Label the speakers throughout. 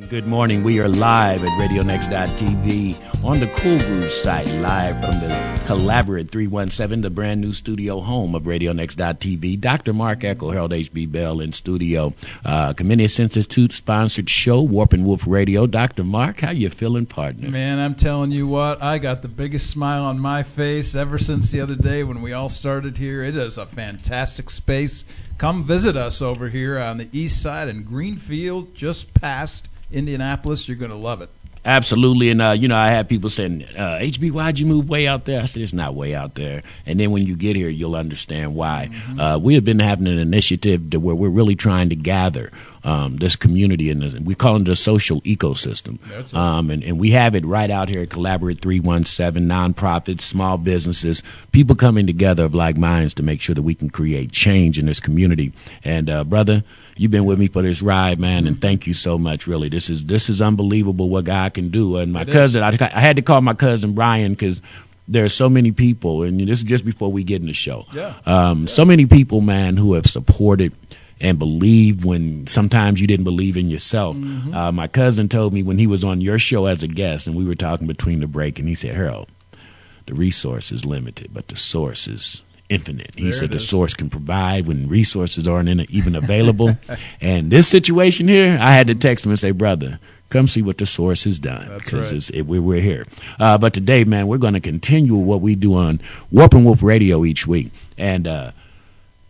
Speaker 1: Good morning. We are live at RadioNext.tv on the Cool Groove site, live from the Collaborate 317, the brand new studio home of RadioNext.tv. Dr. Mark Echo, Harold H.B. Bell in studio. Comenius Institute sponsored show, Warp and Woof Radio. Dr. Mark, how you feeling, partner?
Speaker 2: Man, I'm telling you what, I got the biggest smile on my face ever since the other day when we all started here. It is a fantastic space. Come visit us over here on the east side in Greenfield, just past Indianapolis. You're going to love it.
Speaker 1: Absolutely. And, I have people saying, HB, why'd you move way out there? I said, it's not way out there. And then when you get here, you'll understand why. Mm-hmm. We have been having an initiative where we're really trying to gather this community, and we call it the social ecosystem. That's it. And we have it right out here at Collaborate 317, nonprofits, small businesses, people coming together of like minds to make sure that we can create change in this community. And, brother, you've been with me for this ride, man, and thank you so much, really. This is unbelievable what God can do. And my cousin, I had to call my cousin Brian because there are so many people, and this is just before we get in the show. So many people, man, who have supported and believed when sometimes you didn't believe in yourself. Mm-hmm. My cousin told me when he was on your show as a guest, and we were talking between the break, and he said, Harold, the resource is limited, but the source is infinite. He said the source can provide when resources aren't even available. And this situation here, I had to text him and say, brother, come see what the source has done, because we're here. But today, man, we're going to continue what we do on Warp and Woof Radio each week. And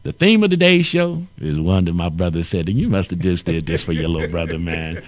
Speaker 1: the theme of today's show is one that my brother said, and you must have just did this for your little brother, man.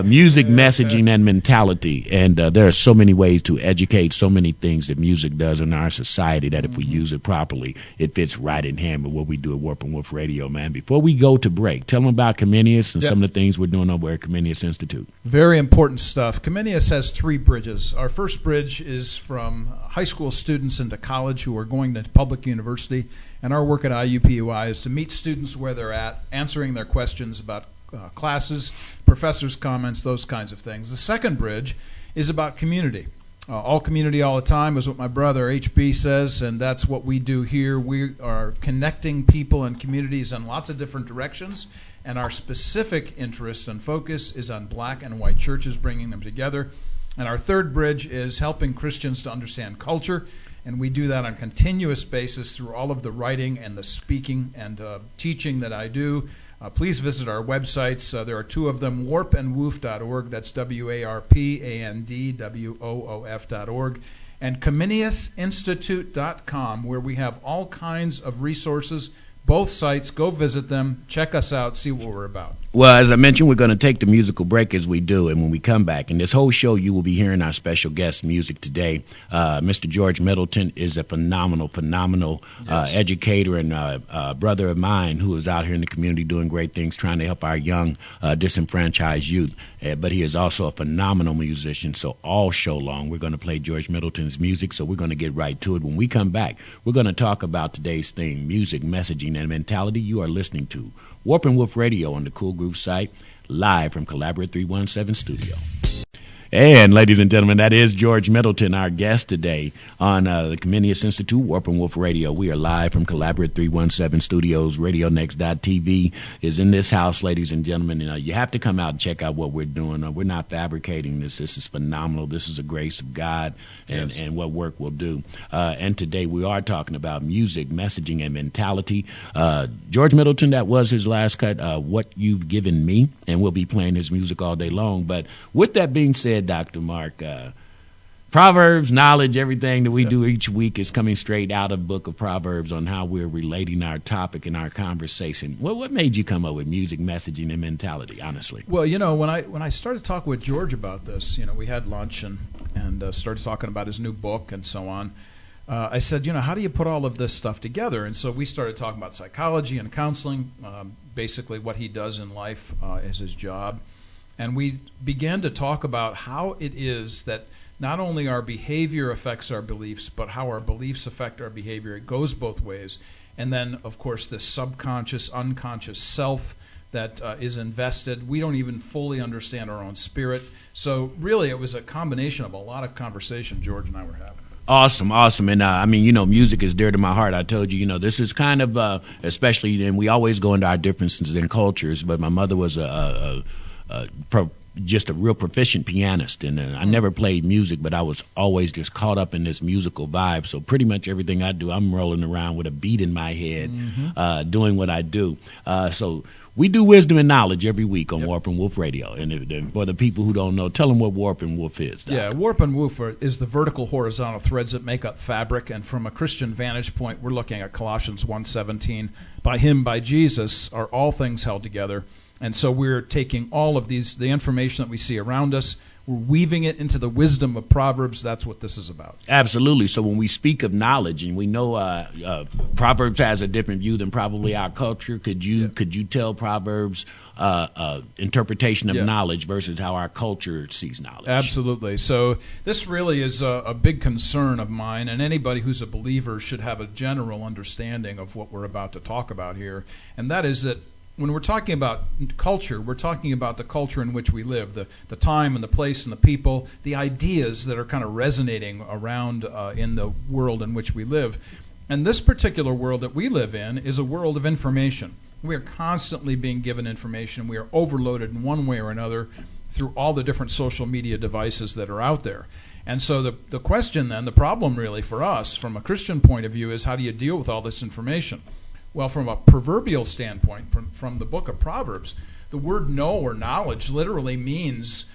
Speaker 1: Music, messaging, and mentality. And there are so many ways to educate, so many things that music does in our society that if we use it properly, it fits right in hand with what we do at Warp and Woof Radio, man. Before we go to break, tell them about Comenius and some of the things we're doing over at Comenius Institute.
Speaker 2: Very important stuff. Comenius has 3 bridges. Our first bridge is from high school students into college who are going to public university. And our work at IUPUI is to meet students where they're at, answering their questions about classes, professors' comments, those kinds of things. The second bridge is about community. All community all the time is what my brother HB says, and that's what we do here. We are connecting people and communities in lots of different directions, and our specific interest and focus is on black and white churches, bringing them together. And our third bridge is helping Christians to understand culture. And we do that on a continuous basis through all of the writing and the speaking and teaching that I do. Please visit our websites. There are 2 of them, warpandwoof.org, that's warpandwoof.org, and ComeniusInstitute.com, where we have all kinds of resources. Both sites, go visit them, check us out, see what we're about.
Speaker 1: Well, as I mentioned, we're going to take the musical break as we do, and when we come back, in this whole show, you will be hearing our special guest music today. Mr. George Middleton is a phenomenal educator and brother of mine who is out here in the community doing great things, trying to help our young, disenfranchised youth. But he is also a phenomenal musician, so all show long, we're going to play George Middleton's music, so we're going to get right to it. When we come back, we're going to talk about today's theme, music, messaging, and mentality. You are listening to Warp and Woof Radio on the Cool Groove site, live from Collaborate 317 studio. And, ladies and gentlemen, that is George Middleton, our guest today on the Comenius Institute, Warp and Woof Radio. We are live from Collaborate 317 Studios. RadioNext.tv is in this house, ladies and gentlemen. You have to come out and check out what we're doing. We're not fabricating this. This is phenomenal. This is the grace of God and what work will do. And today we are talking about music, messaging, and mentality. George Middleton, that was his last cut, What You've Given Me, and we'll be playing his music all day long. But with that being said, Dr. Mark, Proverbs, knowledge, everything that we do each week is coming straight out of the book of Proverbs on how we're relating our topic and our conversation. Well, what made you come up with music, messaging, and mentality, honestly?
Speaker 2: Well, when I started talking with George about this, we had lunch and started talking about his new book and so on. I said, how do you put all of this stuff together? And so we started talking about psychology and counseling, basically what he does in life as his job. And we began to talk about how it is that not only our behavior affects our beliefs, but how our beliefs affect our behavior. It goes both ways. And then, of course, this subconscious, unconscious self that is invested. We don't even fully understand our own spirit. So really, it was a combination of a lot of conversation George and I were having.
Speaker 1: Awesome. And music is dear to my heart. I told you, this is kind of, especially, and we always go into our differences in cultures, but my mother was a just a real proficient pianist, and I never played music, but I was always just caught up in this musical vibe. So pretty much everything I do, I'm rolling around with a beat in my head, doing what I do. So we do wisdom and knowledge every week on Warp and Woof Radio. And for the people who don't know, tell them what Warp and Woof is. Doc.
Speaker 2: Yeah, Warp and Woof is the vertical horizontal threads that make up fabric. And from a Christian vantage point, we're looking at Colossians 1:17. By him, by Jesus, are all things held together. And so we're taking all of these, the information that we see around us, we're weaving it into the wisdom of Proverbs. That's what this is about.
Speaker 1: Absolutely. So when we speak of knowledge, and we know Proverbs has a different view than probably our culture, could you tell Proverbs interpretation of knowledge versus how our culture sees knowledge?
Speaker 2: Absolutely. So this really is a big concern of mine, and anybody who's a believer should have a general understanding of what we're about to talk about here, and that is that when we're talking about culture, we're talking about the culture in which we live, the time and the place and the people, the ideas that are kind of resonating around in the world in which we live. And this particular world that we live in is a world of information. We are constantly being given information. We are overloaded in one way or another through all the different social media devices that are out there. And so the question then, the problem really for us from a Christian point of view is, how do you deal with all this information? Well, from a proverbial standpoint, from the book of Proverbs, the word know or knowledge literally means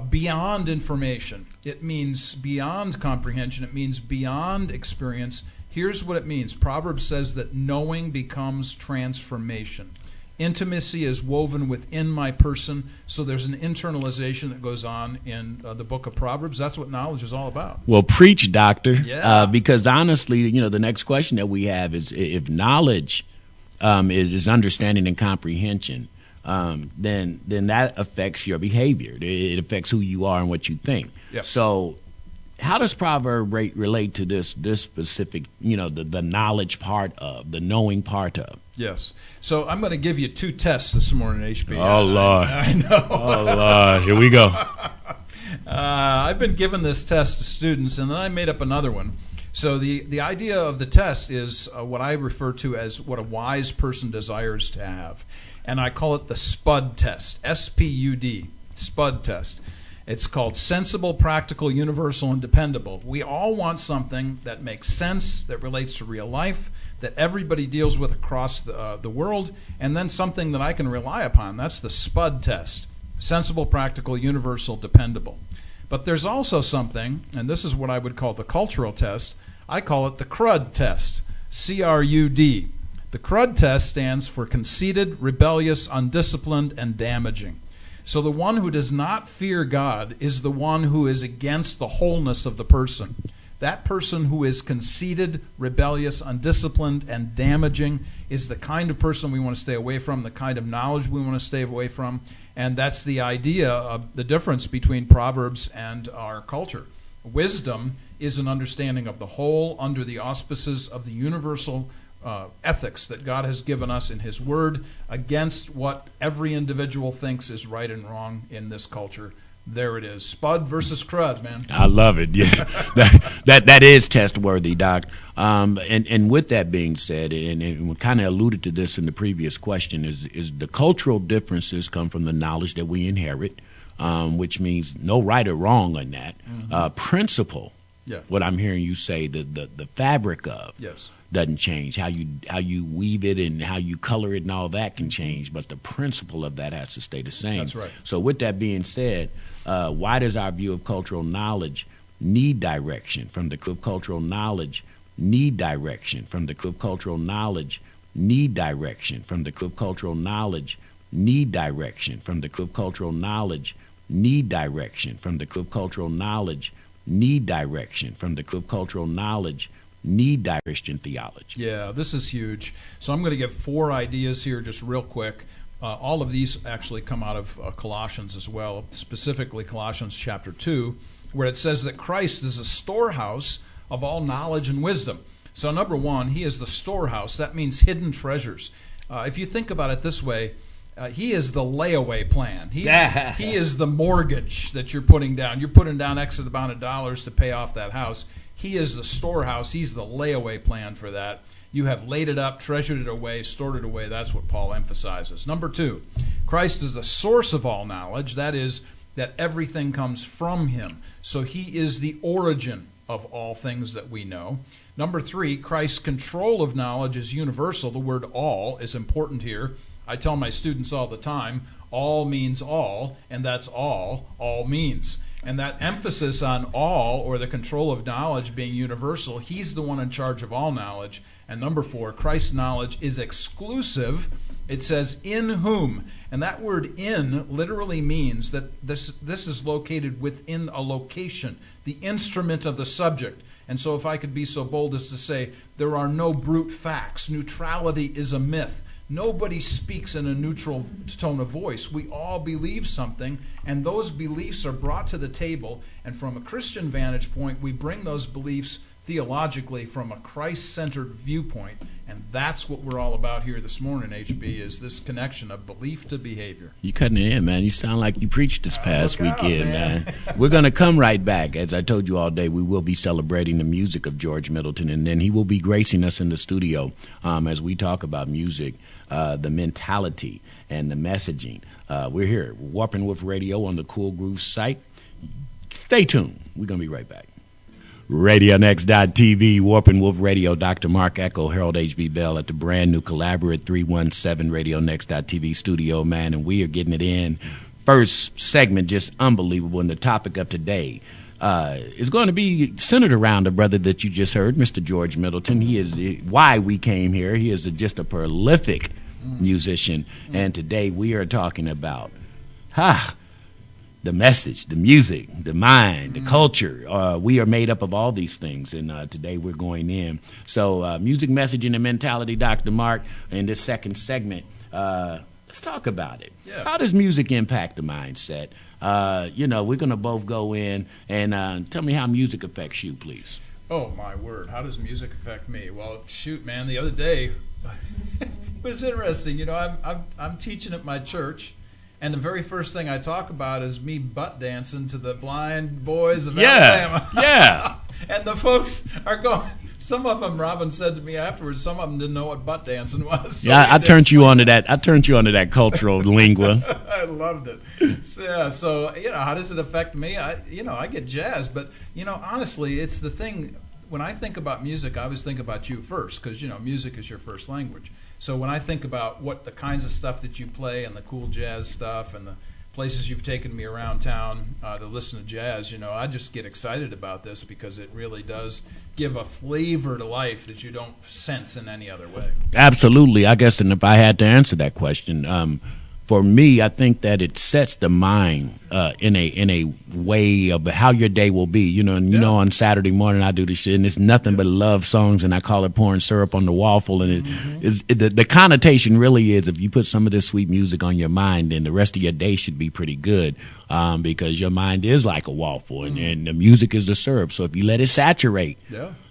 Speaker 2: beyond information. It means beyond comprehension. It means beyond experience. Here's what it means. Proverbs says that knowing becomes transformation. Intimacy is woven within my person, so there's an internalization that goes on in the book of Proverbs. That's what knowledge is all about.
Speaker 1: Well, preach, doctor.
Speaker 2: Yeah.
Speaker 1: Because honestly, the next question that we have is, if knowledge is understanding and comprehension, then that affects your behavior. It affects who you are and what you think.
Speaker 2: Yep.
Speaker 1: So how does proverb relate to this specific, the knowledge part of, the knowing part of?
Speaker 2: Yes. So I'm going to give you two tests this morning, HB.
Speaker 1: Oh, Lord.
Speaker 2: I know.
Speaker 1: Oh, Lord. Here we go.
Speaker 2: I've been giving this test to students, and then I made up another one. So the idea of the test is what I refer to as what a wise person desires to have. And I call it the SPUD test, S-P-U-D, SPUD test. It's called sensible, practical, universal, and dependable. We all want something that makes sense, that relates to real life, that everybody deals with across the world, and then something that I can rely upon. That's the SPUD test, sensible, practical, universal, dependable. But there's also something, and this is what I would call the cultural test. I call it the CRUD test, C-R-U-D. The CRUD test stands for conceited, rebellious, undisciplined, and damaging. So the one who does not fear God is the one who is against the wholeness of the person. That person who is conceited, rebellious, undisciplined, and damaging is the kind of person we want to stay away from, the kind of knowledge we want to stay away from. And that's the idea of the difference between Proverbs and our culture. Wisdom is an understanding of the whole under the auspices of the universal ethics that God has given us in His Word against what every individual thinks is right and wrong in this culture. There it is. Spud versus crud, man.
Speaker 1: I love it. Yeah, that is test worthy, Doc. And with that being said, and we kind of alluded to this in the previous question, is the cultural differences come from the knowledge that we inherit, which means no right or wrong on that. Mm-hmm. Principle.
Speaker 2: Yeah.
Speaker 1: What I'm hearing you say, the fabric of.
Speaker 2: Yes.
Speaker 1: Doesn't change. How you weave it and how you color it and all that can change, but the principle of that has to stay the same.
Speaker 2: That's right.
Speaker 1: So with that being said, why does our view of cultural knowledge need direction? From the of cultural knowledge need direction. From the of cultural knowledge need direction. From the of cultural knowledge need direction. From the of cultural knowledge need direction. From the of cultural knowledge need direction. From the of cultural knowledge need Christian theology.
Speaker 2: Yeah, this is huge. So I'm going to give 4 ideas here just real quick. All of these actually come out of Colossians as well, specifically Colossians chapter 2, where it says that Christ is a storehouse of all knowledge and wisdom. So number 1, He is the storehouse. That means hidden treasures. If you think about it this way, He is the layaway plan. He is the mortgage that you're putting down. You're putting down X amount of dollars to pay off that house. He is the storehouse. He's the layaway plan for that. You have laid it up, treasured it away, stored it away. That's what Paul emphasizes. Number 2, Christ is the source of all knowledge. That is, that everything comes from him. So he is the origin of all things that we know. Number 3, Christ's control of knowledge is universal. The word all is important here. I tell my students all the time, all means all, and that's all means. And that emphasis on all, or the control of knowledge being universal, he's the one in charge of all knowledge. And number 4, Christ's knowledge is exclusive. It says, in whom. And that word in literally means that this is located within a location, the instrument of the subject. And so if I could be so bold as to say, there are no brute facts. Neutrality is a myth. Nobody speaks in a neutral tone of voice. We all believe something, and those beliefs are brought to the table. And from a Christian vantage point, we bring those beliefs theologically from a Christ-centered viewpoint. And that's what we're all about here this morning, HB, is this connection of belief to behavior.
Speaker 1: You cutting it in, man. You sound like you preached this past weekend, man. We're going to come right back. As I told you all day, we will be celebrating the music of George Middleton, and then he will be gracing us in the studio as we talk about music, the mentality, and the messaging. We're here, Warp and Woof Radio on the Cool Groove site. Stay tuned. We're going to be right back. RadioNext.TV, Warp and Woof Radio, Dr. Mark Echo, Harold H.B. Bell at the brand new Collaborate 317 RadioNext.TV studio, man, and we are getting it in. First segment, just unbelievable, and the topic of today is going to be centered around the brother that you just heard, Mr. George Middleton. He is why we came here. He is just a prolific musician, and today we are talking about the message, the music, the mind, the culture. We are made up of all these things, and today we're going in. So music, messaging, and mentality, Dr. Mark, in this second segment, let's talk about it. Yeah. How does music impact the mindset? We're going to both go in, and tell me how music affects you, please.
Speaker 2: Oh, my word. How does music affect me? Well, shoot, man, the other day, it was interesting. I'm teaching at my church, and the very first thing I talk about is me butt dancing to the Blind Boys of Alabama.
Speaker 1: Yeah.
Speaker 2: And the folks are going. Some of them, Robin said to me afterwards, some of them didn't know what butt dancing was. So
Speaker 1: yeah, I turned you onto that. I turned you onto that cultural lingua.
Speaker 2: I loved it. So how does it affect me? I get jazzed, but honestly, it's the thing. When I think about music, I always think about you first, because music is your first language. So when I think about what the kinds of stuff that you play and the cool jazz stuff and the places you've taken me around town to listen to jazz, I just get excited about this because it really does give a flavor to life that you don't sense in any other way.
Speaker 1: Absolutely. I guess, and if I had to answer that question, for me, I think that it sets the mind in a way of how your day will be. On Saturday morning I do this shit, and it's nothing but love songs, and I call it pouring syrup on the waffle. And the connotation really is, if you put some of this sweet music on your mind, then the rest of your day should be pretty good, because your mind is like a waffle, and the music is the syrup. So if you let it saturate,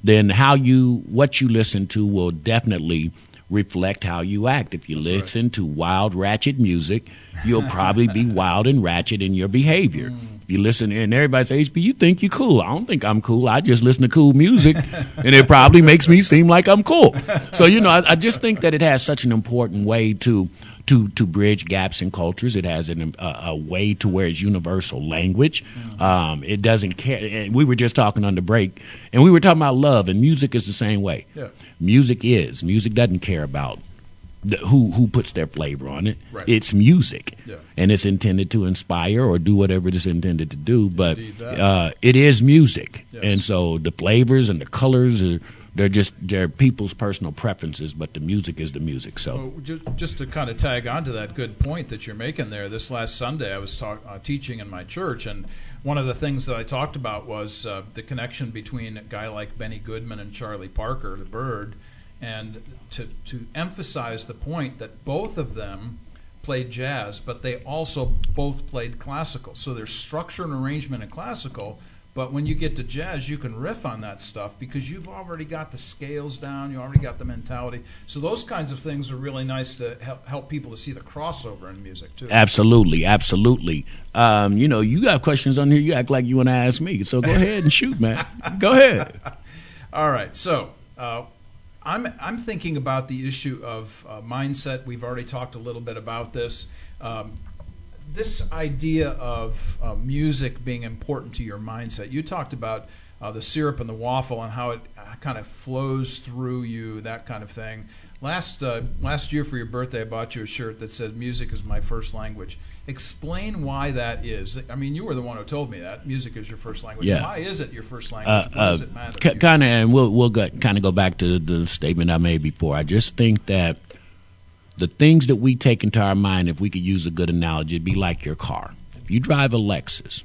Speaker 1: then what you listen to will definitely reflect how you act. If you listen to wild, ratchet music, you'll probably be wild and ratchet in your behavior. If you listen, and everybody says, HB, you think you're cool. I don't think I'm cool. I just listen to cool music, and it probably makes me seem like I'm cool. So, I just think that it has such an important way to bridge gaps in cultures. It has a way to where it's universal language. It doesn't care. And we were just talking on the break, and we were talking about love, and music is the same way. Yeah. Music doesn't care about who puts their flavor on it. Right. It's music, and it's intended to inspire or do whatever it is intended to do. But it is music, and so the flavors and the colors they're people's personal preferences, but the music is the music. So
Speaker 2: just to kind of tag on to that good point that you're making there, this last Sunday I was teaching in my church, and one of the things that I talked about was the connection between a guy like Benny Goodman and Charlie Parker, the Bird, and to emphasize the point that both of them played jazz, but they also both played classical. So there's structure and arrangement in classical, but when you get to jazz, you can riff on that stuff because you've already got the scales down, you already got the mentality. So those kinds of things are really nice to help people to see the crossover in music, too. Absolutely. You got questions on here, you act like you want to ask me, so go ahead and shoot, man. Go ahead. All right, so I'm thinking about the issue of mindset. We've already talked a little bit about this. this idea of music being important to your mindset, you talked about the syrup and the waffle and how it kind of flows through you, that kind of thing. Last year for your birthday, I bought you a shirt that said, "Music is my first language." Explain why that is. I mean, you were the one who told me that music is your first language.
Speaker 1: Yeah.
Speaker 2: Why is it your first language? Why does it matter?
Speaker 1: Kind of, and we'll kind of go back to the statement I made before. I just think that the things that we take into our mind, if we could use a good analogy, it'd be like your car. If you drive a Lexus, it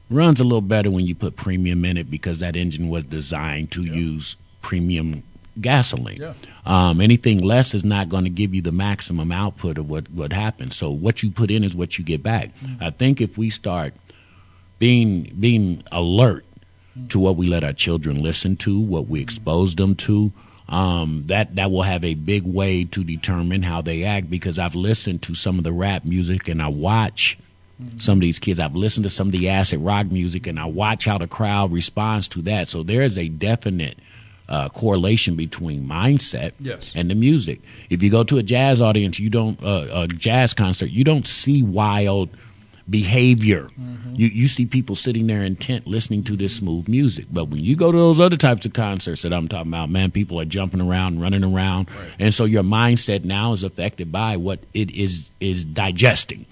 Speaker 1: runs a little better when you put premium in it because that engine was designed to use premium gasoline. Anything less is not going to give you the maximum output of what happens. So what you put in is what you get back. I think if we start being alert to what we let our children listen to, what we expose them to, that will have a big way to determine how they act, because I've listened to some of the rap music and I watch some of these kids. I've listened to some of the acid rock music and I watch how the crowd responds to that. So there is a definite correlation between mindset and the music. If you go to a jazz audience, a jazz concert, you don't see wild behavior. You see people sitting there intent listening to this smooth music. But when you go to those other types of concerts that I'm talking about, man, people are jumping around, running around. And so your mindset now is affected by what it is digesting.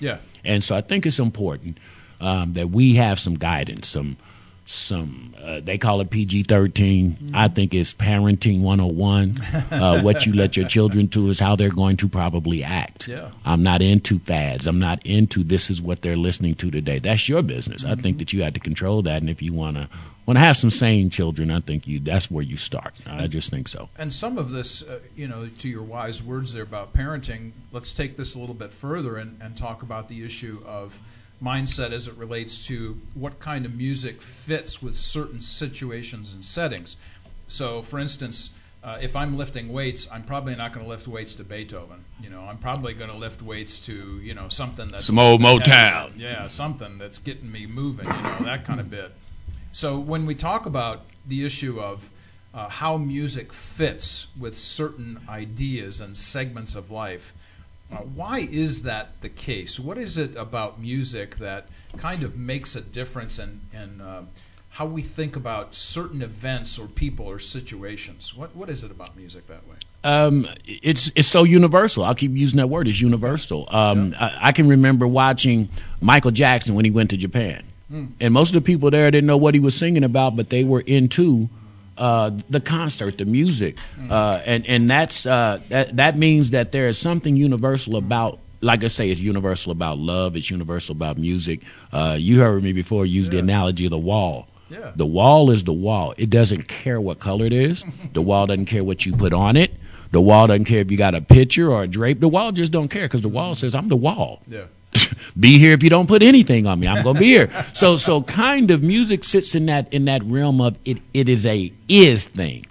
Speaker 1: And so I think it's important that we have some guidance, some they call it PG-13. I think it's parenting 101. What you let your children do is how they're going to probably act. I'm not into fads. I'm not into this is what they're listening to today. That's your business. I think that you have to control that. And if you want to have some sane children, I think that's where you start. I just think so.
Speaker 2: And some of this, to your wise words there about parenting, let's take this a little bit further and talk about the issue of mindset as it relates to what kind of music fits with certain situations and settings. So, for instance, if I'm lifting weights, I'm probably not going to lift weights to Beethoven. I'm probably going to lift weights to, something that's
Speaker 1: some old Motown.
Speaker 2: Yeah, something that's getting me moving, that kind of bit. So when we talk about the issue of how music fits with certain ideas and segments of life, why is that the case? What is it about music that kind of makes a difference in how we think about certain events or people or situations? What is it about music that way?
Speaker 1: It's so universal. I'll keep using that word. It's universal. I can remember watching Michael Jackson when he went to Japan. And most of the people there didn't know what he was singing about, but they were into the concert, the music, and that means that there is something universal about. Like I say, it's universal about love. It's universal about music. You heard me before use the analogy of the wall. The wall is the wall. It doesn't care what color it is. The wall doesn't care what you put on it. The wall doesn't care if you got a picture or a drape. The wall just don't care because the wall says, I'm the wall. Be here if you don't put anything on me. I'm going to be here. So kind of music sits in that realm of it is a is thing.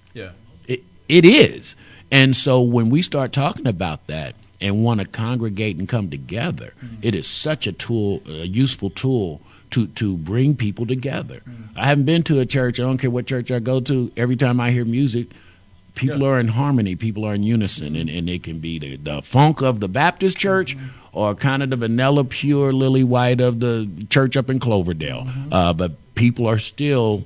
Speaker 1: It is. And so when we start talking about that and want to congregate and come together, it is such a tool, a useful tool to bring people together. I haven't been to a church. I don't care what church I go to. Every time I hear music, people are in harmony. People are in unison. And it can be the funk of the Baptist church or kind of the vanilla, pure, lily white of the church up in Cloverdale. But people are still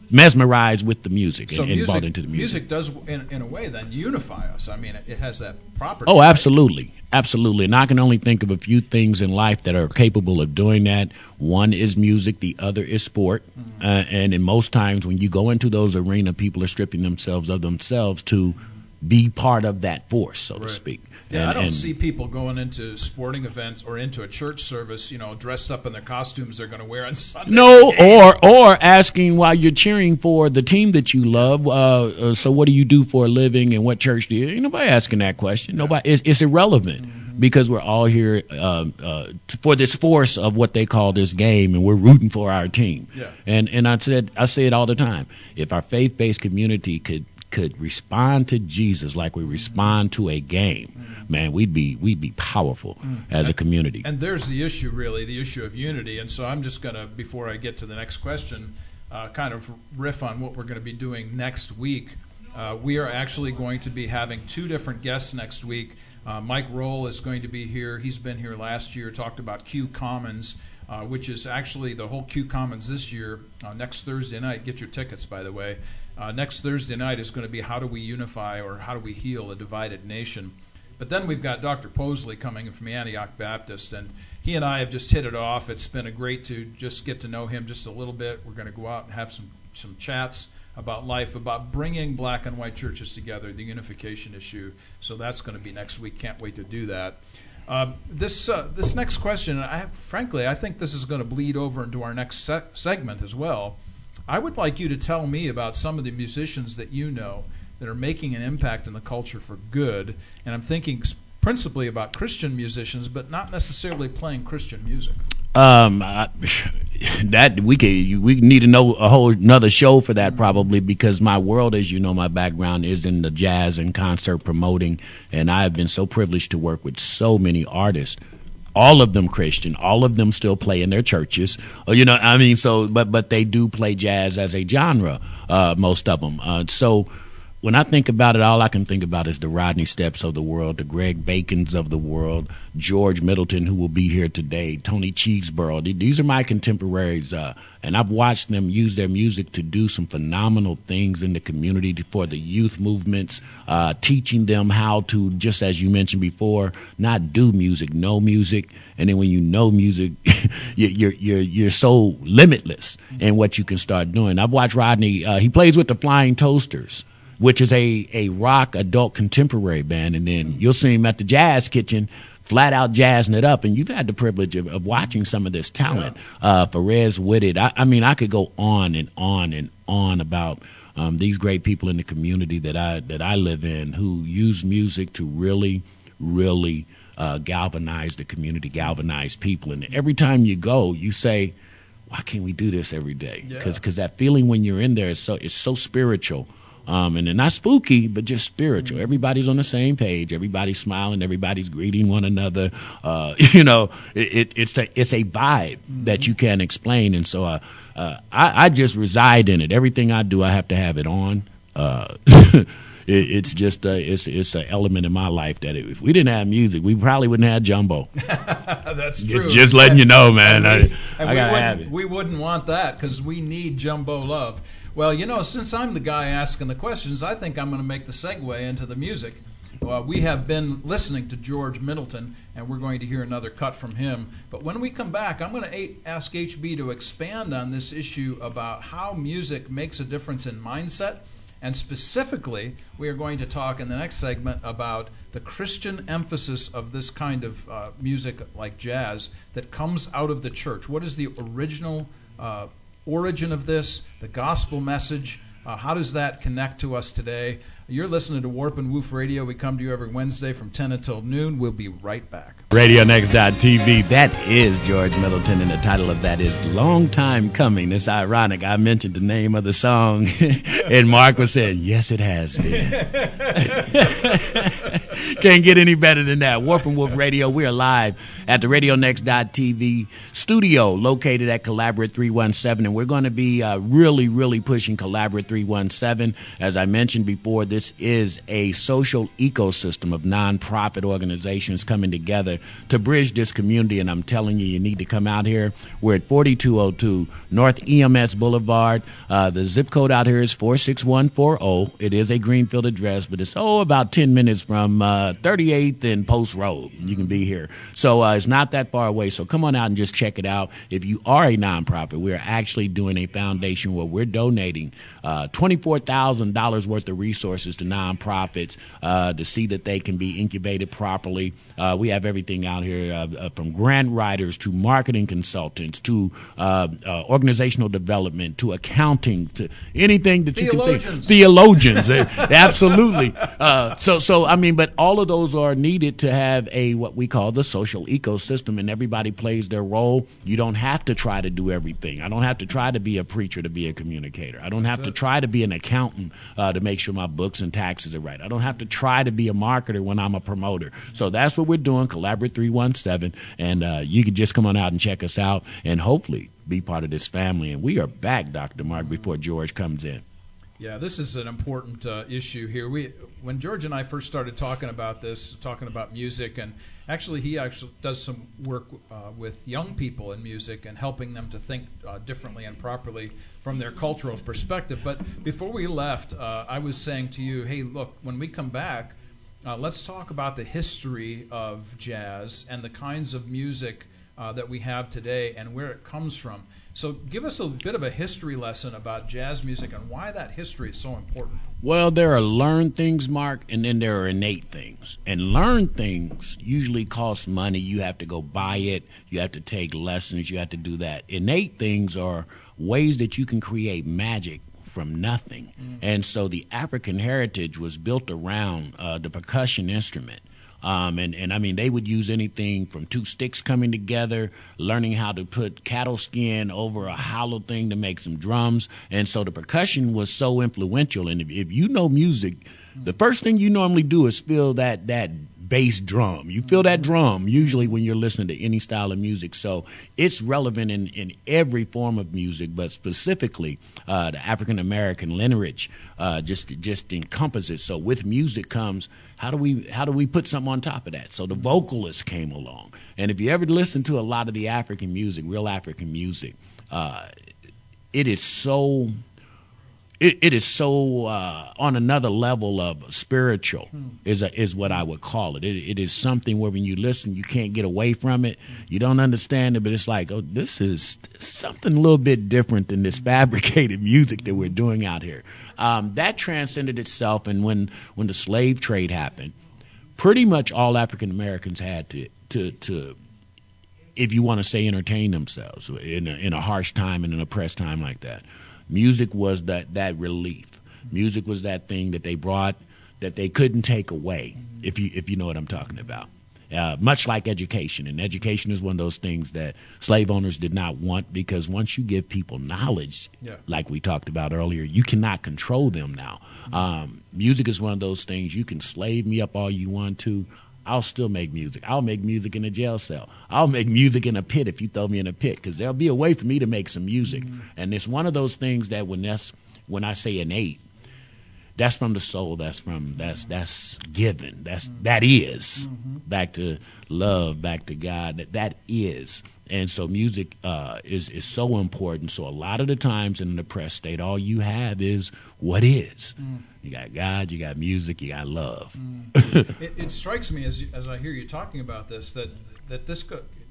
Speaker 1: mesmerized with the music and bought into the music.
Speaker 2: Music does, in a way, then unify us. I mean, it has that property.
Speaker 1: Oh, absolutely. Absolutely. And I can only think of a few things in life that are capable of doing that. One is music. The other is sport. And in most times when you go into those arenas, people are stripping themselves of themselves to be part of that force, so to speak.
Speaker 2: Yeah, I don't see people going into sporting events or into a church service, dressed up in their costumes they're going to wear on Sunday.
Speaker 1: No, or asking while you're cheering for the team that you love. So what do you do for a living, and what church do you? Ain't nobody asking that question. Nobody. It's irrelevant because we're all here for this force of what they call this game, and we're rooting for our team. And I say it all the time. If our faith-based community could respond to Jesus like we respond to a game, man, we'd be powerful as a community.
Speaker 2: And there's the issue, really, the issue of unity. And so I'm just going to, before I get to the next question, kind of riff on what we're going to be doing next week. We are actually going to be having two different guests next week. Mike Roll is going to be here. He's been here last year, talked about Q Commons, which is actually the whole Q Commons this year. Next Thursday night, get your tickets, by the way. Next Thursday night is going to be how do we unify or how do we heal a divided nation. But then we've got Dr. Posley coming from Antioch Baptist, and he and I have just hit it off. It's been great to just get to know him just a little bit. We're going to go out and have some chats about life, about bringing black and white churches together, the unification issue. So that's going to be next week. Can't wait to do that. This next question, frankly, I think this is going to bleed over into our next segment as well. I would like you to tell me about some of the musicians that you know that are making an impact in the culture for good. And I'm thinking principally about Christian musicians, but not necessarily playing Christian music.
Speaker 1: That we need to know a whole another show for that probably, because my world, as you know, my background is in the jazz and concert promoting, and I have been so privileged to work with so many artists. All of them Christian, all of them still play in their churches, but they do play jazz as a genre, most of them. So when I think about it, all I can think about is the Rodney Steps of the world, the Greg Bacons of the world, George Middleton, who will be here today, Tony Cheeseborough. These are my contemporaries, and I've watched them use their music to do some phenomenal things in the community for the youth movements, teaching them how to, just as you mentioned before, not do music, know music. And then when you know music, you're so limitless in what you can start doing. I've watched Rodney. He plays with the Flying Toasters, which is a rock adult contemporary band, and then you'll see him at the Jazz Kitchen flat out jazzing it up, and you've had the privilege of watching some of this talent. Perez Whitted, I could go on and on and on about these great people in the community that I live in who use music to really, really galvanize the community, galvanize people. And every time you go, you say, why can't we do this every day? Because that feeling when you're in there is so spiritual. And they're not spooky, but just spiritual. Everybody's on the same page. Everybody's smiling. Everybody's greeting one another. It's a vibe that you can't explain. And so I just reside in it. Everything I do, I have to have it on. It's just it's an element in my life that if we didn't have music, we probably wouldn't have Jumbo.
Speaker 2: That's true.
Speaker 1: Just letting you know, man. I gotta have it.
Speaker 2: We wouldn't want that because we need Jumbo love. Well, since I'm the guy asking the questions, I think I'm going to make the segue into the music. We have been listening to George Middleton, and we're going to hear another cut from him. But when we come back, I'm going to ask HB to expand on this issue about how music makes a difference in mindset. And specifically, we are going to talk in the next segment about the Christian emphasis of this kind of music like jazz that comes out of the church. What is the original origin of this, the gospel message? How does that connect to us today? You're listening to Warp and Woof Radio. We come to you every Wednesday from 10 until noon. We'll be right back.
Speaker 1: RadioNext.tv. That is George Middleton, and the title of that is Long Time Coming. It's ironic. I mentioned the name of the song, and Mark was saying, yes, it has been. Can't get any better than that. Warp and Woof Radio. We are live at the RadioNext.tv studio located at Collaborate 317, and we're going to be really, really pushing Collaborate 317. As I mentioned before, this is a social ecosystem of nonprofit organizations coming together to bridge this community, and I'm telling you, you need to come out here. We're at 4202 North EMS Boulevard. The zip code out here is 46140. It is a Greenfield address, but it's about 10 minutes from 38th and Post Road. You can be here. So it's not that far away, so come on out and just check it out. If you are a nonprofit, we're actually doing a foundation where we're donating $24,000 worth of resources to nonprofits to see that they can be incubated properly. We have everything out here from grant writers to marketing consultants to organizational development to accounting to anything that you can think. Theologians, absolutely. But all of those are needed to have what we call the social ecosystem, and everybody plays their role. You don't have to try to do everything. I don't have to try to be a preacher to be a communicator. I don't have to try to be an accountant to make sure my books and taxes are right. I don't have to try to be a marketer when I'm a promoter. So that's what we're doing, Collaborate 317, and you can just come on out and check us out and hopefully be part of this family. And we are back, Dr. Mark, before George comes in.
Speaker 2: Yeah, this is an important issue here. When George and I first started talking about this, talking about music, and he actually does some work with young people in music and helping them to think differently and properly from their cultural perspective. But before we left, I was saying to you, hey, look, when we come back, let's talk about the history of jazz and the kinds of music that we have today and where it comes from. So give us a bit of a history lesson about jazz music and why that history is so important.
Speaker 1: Well, there are learned things, Mark, and then there are innate things. And learned things usually cost money. You have to go buy it. You have to take lessons. You have to do that. Innate things are ways that you can create magic from nothing. And so the African heritage was built around the percussion instrument. And I mean, they would use anything from two sticks coming together, learning how to put cattle skin over a hollow thing to make some drums. And so the percussion was so influential. And if you know music, the first thing you normally do is feel that bass drum. You feel that drum usually when you're listening to any style of music. So it's relevant in every form of music, but specifically the African American lineage just encompasses. So with music comes how do we put something on top of that? So the vocalists came along, and if you ever listen to a lot of the African music, real African music, it is so. It is so on another level of spiritual is what I would call it. It is something where when you listen, you can't get away from it. You don't understand it, but it's like, oh, this is something a little bit different than this fabricated music that we're doing out here. That transcended itself, and when the slave trade happened, pretty much all African Americans had to if you want to say entertain themselves in a harsh time and an oppressed time like that. Music was that relief. Music was that thing that they brought that they couldn't take away, if you know what I'm talking about. Much like education. And education is one of those things that slave owners did not want, because once you give people knowledge, like we talked about earlier, you cannot control them now. Music is one of those things. You can slave me up all you want to. I'll still make music. I'll make music in a jail cell. I'll make music in a pit if you throw me in a pit, because there'll be a way for me to make some music. And it's one of those things that when I say innate, that's from the soul. That's given. That is back to love, back to God. That is. And so music is so important. So a lot of the times in an oppressed state, all you have is what is. You got God, you got music, you got love.
Speaker 2: It strikes me as I hear you talking about this that this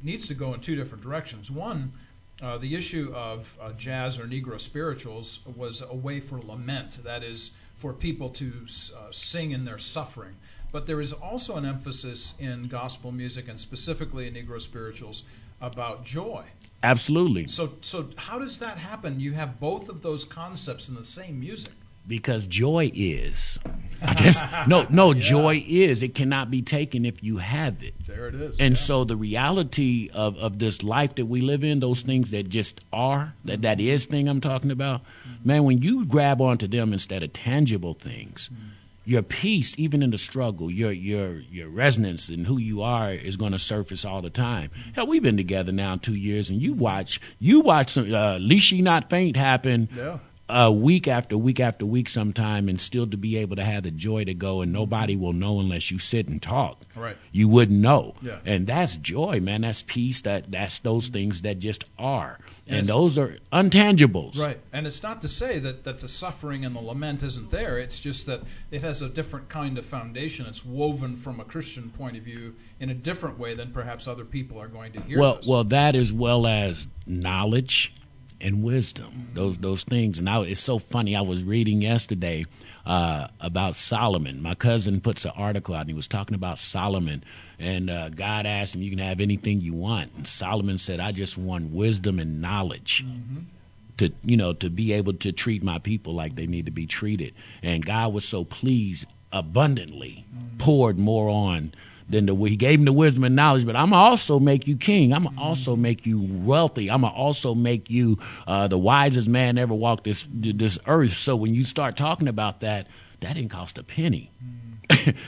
Speaker 2: needs to go in two different directions. One, the issue of jazz or Negro spirituals was a way for lament. That is, for people to sing in their suffering. But there is also an emphasis in gospel music, and specifically in Negro spirituals, about joy.
Speaker 1: Absolutely.
Speaker 2: So how does that happen? You have both of those concepts in the same music.
Speaker 1: Because joy is. I guess joy is. It cannot be taken if you have it.
Speaker 2: There it is.
Speaker 1: And so the reality of this life that we live in, those things that just are, that is thing I'm talking about, man, when you grab onto them instead of tangible things, your peace, even in the struggle, your resonance and who you are is going to surface all the time. Hell, we've been together now 2 years, and you watch some Least Ye Not Faint happen. Yeah. Week after week after week sometime, and still to be able to have the joy to go, and nobody will know unless you sit and talk.
Speaker 2: Right.
Speaker 1: You wouldn't know.
Speaker 2: Yeah.
Speaker 1: And that's joy, man. That's peace. That's those things that just are. And those are untangibles.
Speaker 2: Right. And it's not to say that the suffering and the lament isn't there. It's just that it has a different kind of foundation. It's woven from a Christian point of view in a different way than perhaps other people are going to hear this.
Speaker 1: Well, that as well as knowledge and wisdom, those things. And it's so funny. I was reading yesterday about Solomon. My cousin puts an article out, and he was talking about Solomon. And God asked him, "You can have anything you want." And Solomon said, "I just want wisdom and knowledge to be able to treat my people like they need to be treated." And God was so pleased, abundantly poured more on than he gave him the wisdom and knowledge. But I'm going to also make you king. I'm going to also make you wealthy. I'm going to also make you the wisest man ever walked this earth. So when you start talking about that didn't cost a penny.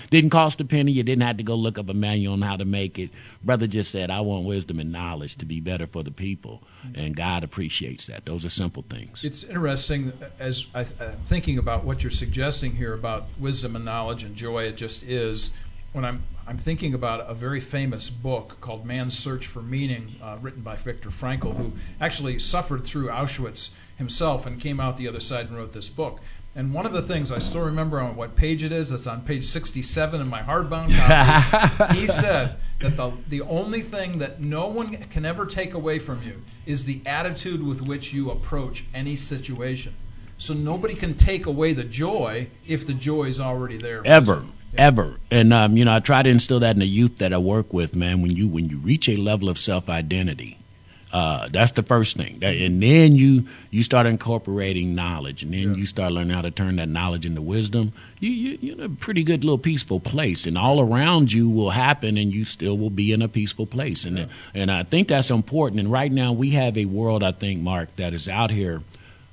Speaker 1: Didn't cost a penny. You didn't have to go look up a manual on how to make it. Brother just said, I want wisdom and knowledge to be better for the people. And God appreciates that. Those are simple things.
Speaker 2: It's interesting as I'm thinking about what you're suggesting here about wisdom and knowledge and joy. It just is. When I'm thinking about a very famous book called Man's Search for Meaning, written by Viktor Frankl, who actually suffered through Auschwitz himself and came out the other side and wrote this book. And one of the things, I still remember on what page it is, it's on page 67 in my hardbound copy. He said that the only thing that no one can ever take away from you is the attitude with which you approach any situation. So nobody can take away the joy if the joy is already there.
Speaker 1: Ever. And I try to instill that in the youth that I work with, man. When you reach a level of self-identity, that's the first thing. And then you start incorporating knowledge, and then you start learning how to turn that knowledge into wisdom. You're in a pretty good little peaceful place, and all around you will happen, and you still will be in a peaceful place. And I think that's important. And right now we have a world, I think, Mark, that is out here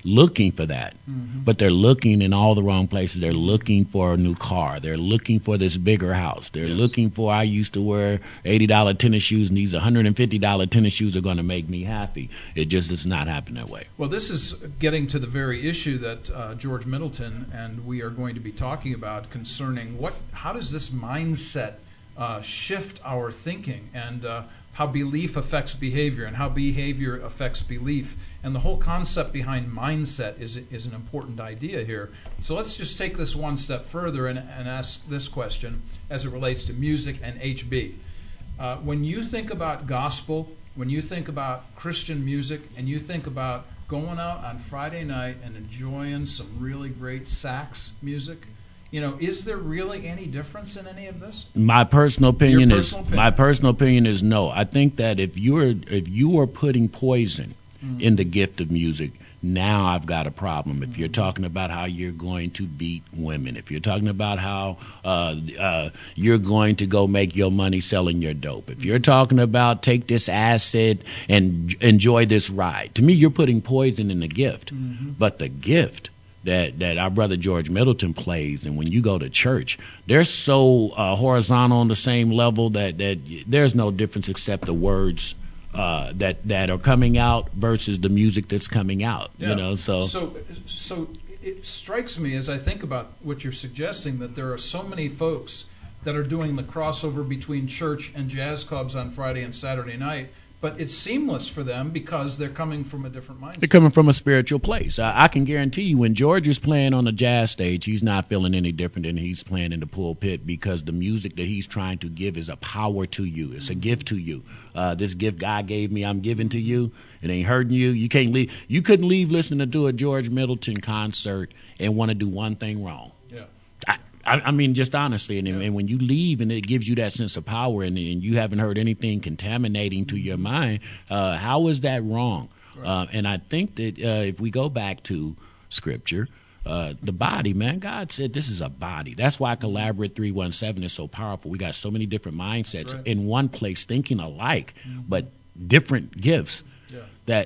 Speaker 1: looking for that, but they're looking in all the wrong places. They're looking for a new car. They're looking for this bigger house. They're looking for, I used to wear $80 tennis shoes, and these $150 tennis shoes are going to make me happy. It just does not happen that way.
Speaker 2: Well, this is getting to the very issue that George Middleton and we are going to be talking about concerning how does this mindset shift our thinking, and how belief affects behavior, and how behavior affects belief. And the whole concept behind mindset is an important idea here. So let's just take this one step further and ask this question as it relates to music and HB. When you think about gospel, when you think about Christian music, and you think about going out on Friday night and enjoying some really great sax music, is there really any difference in any of this?
Speaker 1: My personal opinion is no. I think that if you are putting poison in the gift of music, now I've got a problem. If you're talking about how you're going to beat women, if you're talking about how you're going to go make your money selling your dope, if you're talking about take this acid and enjoy this ride, to me you're putting poison in the gift. But the gift that our brother George Middleton plays, and when you go to church, they're so horizontal on the same level that there's no difference except the words that are coming out versus the music that's coming out. So it strikes me as I think about what you're suggesting, that there are so many folks that are doing the crossover between church and jazz clubs on Friday and Saturday night, but it's seamless for them because they're coming from a different mindset. They're coming from a spiritual place. I can guarantee you when George is playing on a jazz stage, he's not feeling any different than he's playing in the pulpit, because the music that he's trying to give is a power to you. It's a gift to you. This gift God gave me, I'm giving to you. It ain't hurting you. You can't leave. You couldn't leave listening to a George Middleton concert and want to do one thing wrong. I mean, just honestly, and when you leave and it gives you that sense of power, and you haven't heard anything contaminating to your mind, how is that wrong? Right. And I think that if we go back to Scripture, the body, man, God said this is a body. That's why Collaborate 317 is so powerful. We got so many different mindsets in one place, thinking alike, but different gifts.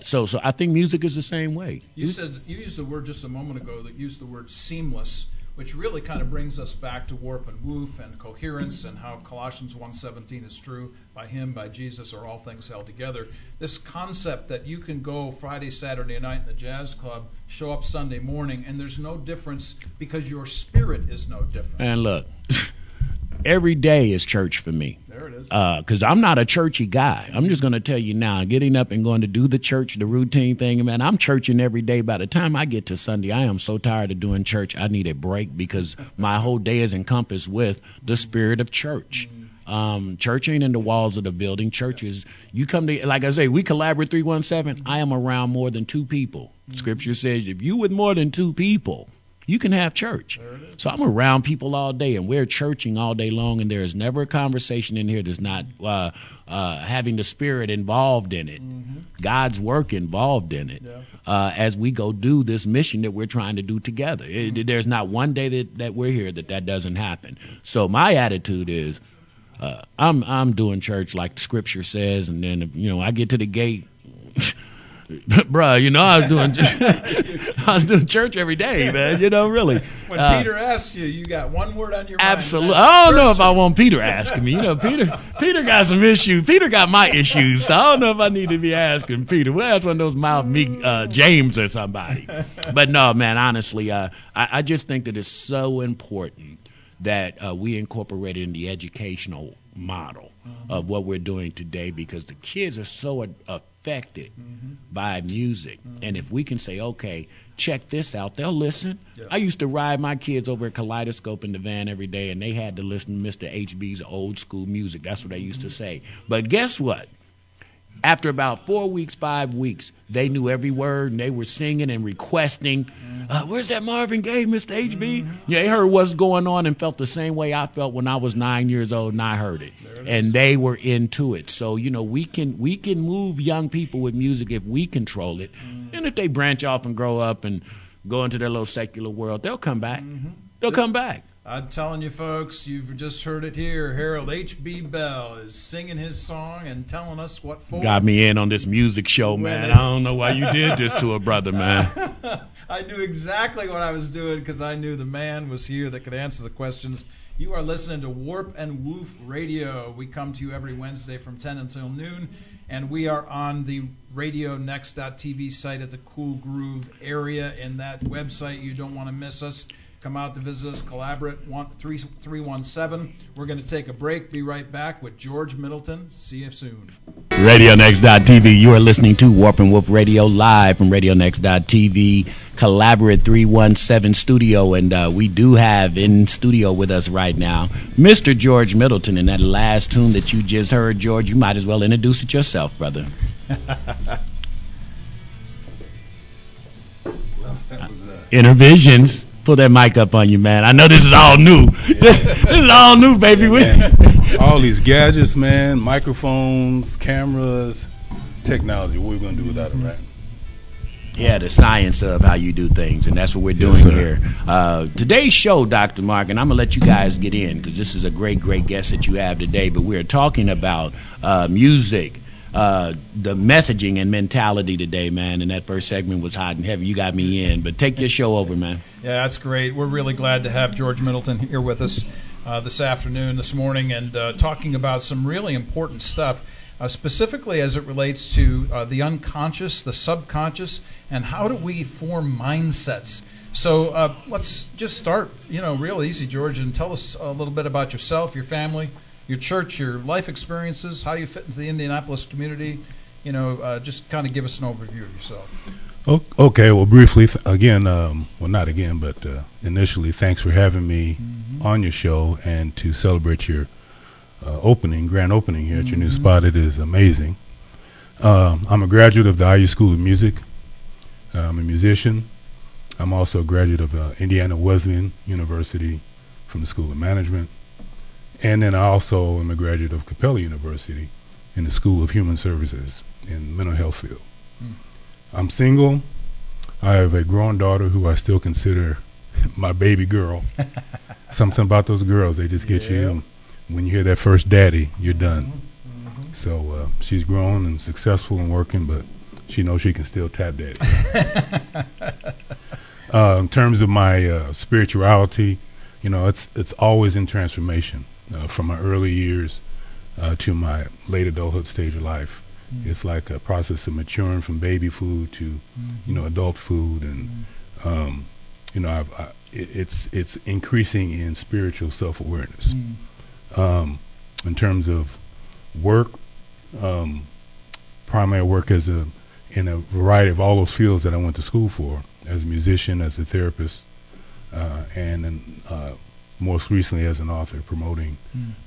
Speaker 1: So I think music is the same way.
Speaker 2: You used the word just a moment ago that used the word seamless, which really kind of brings us back to warp and woof and coherence, and how Colossians 1:17 is true. By him, by Jesus, are all things held together. This concept that you can go Friday, Saturday night in the jazz club, show up Sunday morning, and there's no difference because your spirit is no different.
Speaker 1: And look, every day is church for me.
Speaker 2: There it is.
Speaker 1: Because I'm not a churchy guy. I'm just going to tell you now, getting up and going to do the church, the routine thing, man, I'm churching every day. By the time I get to Sunday, I am so tired of doing church, I need a break, because my whole day is encompassed with the spirit of church. Church ain't in the walls of the building. Church is, you come to, like I say, we Collaborate 317. I am around more than two people. Scripture says if you with more than two people, you can have church. So I'm around people all day, and we're churching all day long, and there is never a conversation in here that's not having the Spirit involved in it, God's work involved in it, as we go do this mission that we're trying to do together. There's not one day that we're here that doesn't happen. So my attitude is, I'm doing church like the Scripture says, and then I get to the gate. Bruh, I was doing church every day, man. Really.
Speaker 2: When Peter asks you, you got one word on your mind.
Speaker 1: Absolutely. I don't know if I want Peter asking me. Peter got some issues. Peter got my issues, so I don't know if I need to be asking Peter. Well, that's one of those mouth me James or somebody. But no, man, honestly, I just think that it's so important that we incorporate it in the educational model of what we're doing today, because the kids are so affected by music. And if we can say, okay, check this out, they'll listen. Yeah. I used to ride my kids over at Kaleidoscope in the van every day, and they had to listen to Mr. HB's old school music. That's what they used to say. But guess what? After about 4 weeks, 5 weeks, they knew every word, and they were singing and requesting, where's that Marvin Gaye, Mr. HB? Yeah, they heard what's going on and felt the same way I felt when I was 9 years old and I heard it. And they were into it. So, we can move young people with music if we control it. And if they branch off and grow up and go into their little secular world, they'll come back. They'll come back.
Speaker 2: I'm telling you, folks, you've just heard it here. Harold H.B. Bell is singing his song and telling us what for.
Speaker 1: Got me in on this music show, man. I don't know why you did this to a brother, man.
Speaker 2: I knew exactly what I was doing because I knew the man was here that could answer the questions. You are listening to Warp and Woof Radio. We come to you every Wednesday from 10 until noon, and we are on the RadioNext.tv site at the Cool Groove area. In that website, you don't want to miss us. Come out to visit us, collaborate, 317. We're going to take a break, be right back with George Middleton. See you soon.
Speaker 1: RadioNext.tv, you are listening to Warp and Woof Radio live from RadioNext.tv, Collaborate 317 studio, and we do have in studio with us right now Mr. George Middleton. And that last tune that you just heard, George, you might as well introduce it yourself, brother. Intervisions. Pull that mic up on you, man. I know this is all new. This is all new, baby.
Speaker 3: Yeah, all these gadgets, man, microphones, cameras, technology. What are we going to do without it, right?
Speaker 1: Yeah, the science of how you do things, and that's what we're doing here. Today's show, Dr. Mark, and I'm going to let you guys get in because this is a great, great guest that you have today, but we're talking about music, the messaging and mentality today, man, and that first segment was hot and heavy. You got me in, but take your show over, man.
Speaker 2: Yeah, that's great. We're really glad to have George Middleton here with us this morning, and talking about some really important stuff, specifically as it relates to the unconscious, the subconscious, and how do we form mindsets. So let's just start, real easy, George, and tell us a little bit about yourself, your family, your church, your life experiences, how you fit into the Indianapolis community. Just kind of give us an overview of yourself.
Speaker 3: Okay, well, briefly, again, not again, but initially, thanks for having me on your show and to celebrate your grand opening here at your new spot. It is amazing. I'm a graduate of the IU School of Music. I'm a musician. I'm also a graduate of Indiana Wesleyan University from the School of Management. And then I also am a graduate of Capella University in the School of Human Services in the mental health field. I'm single. I have a grown daughter who I still consider my baby girl. Something about those girls, they just get you. When you hear that first daddy, you're done. So she's grown and successful and working, but she knows she can still tap daddy. In terms of my spirituality, it's always in transformation. From my early years to my late adulthood stage of life. It's like a process of maturing from baby food to, adult food, and it's increasing in spiritual self-awareness. In terms of work, primarily I work in a variety of all those fields that I went to school for, as a musician, as a therapist, and most recently as an author, promoting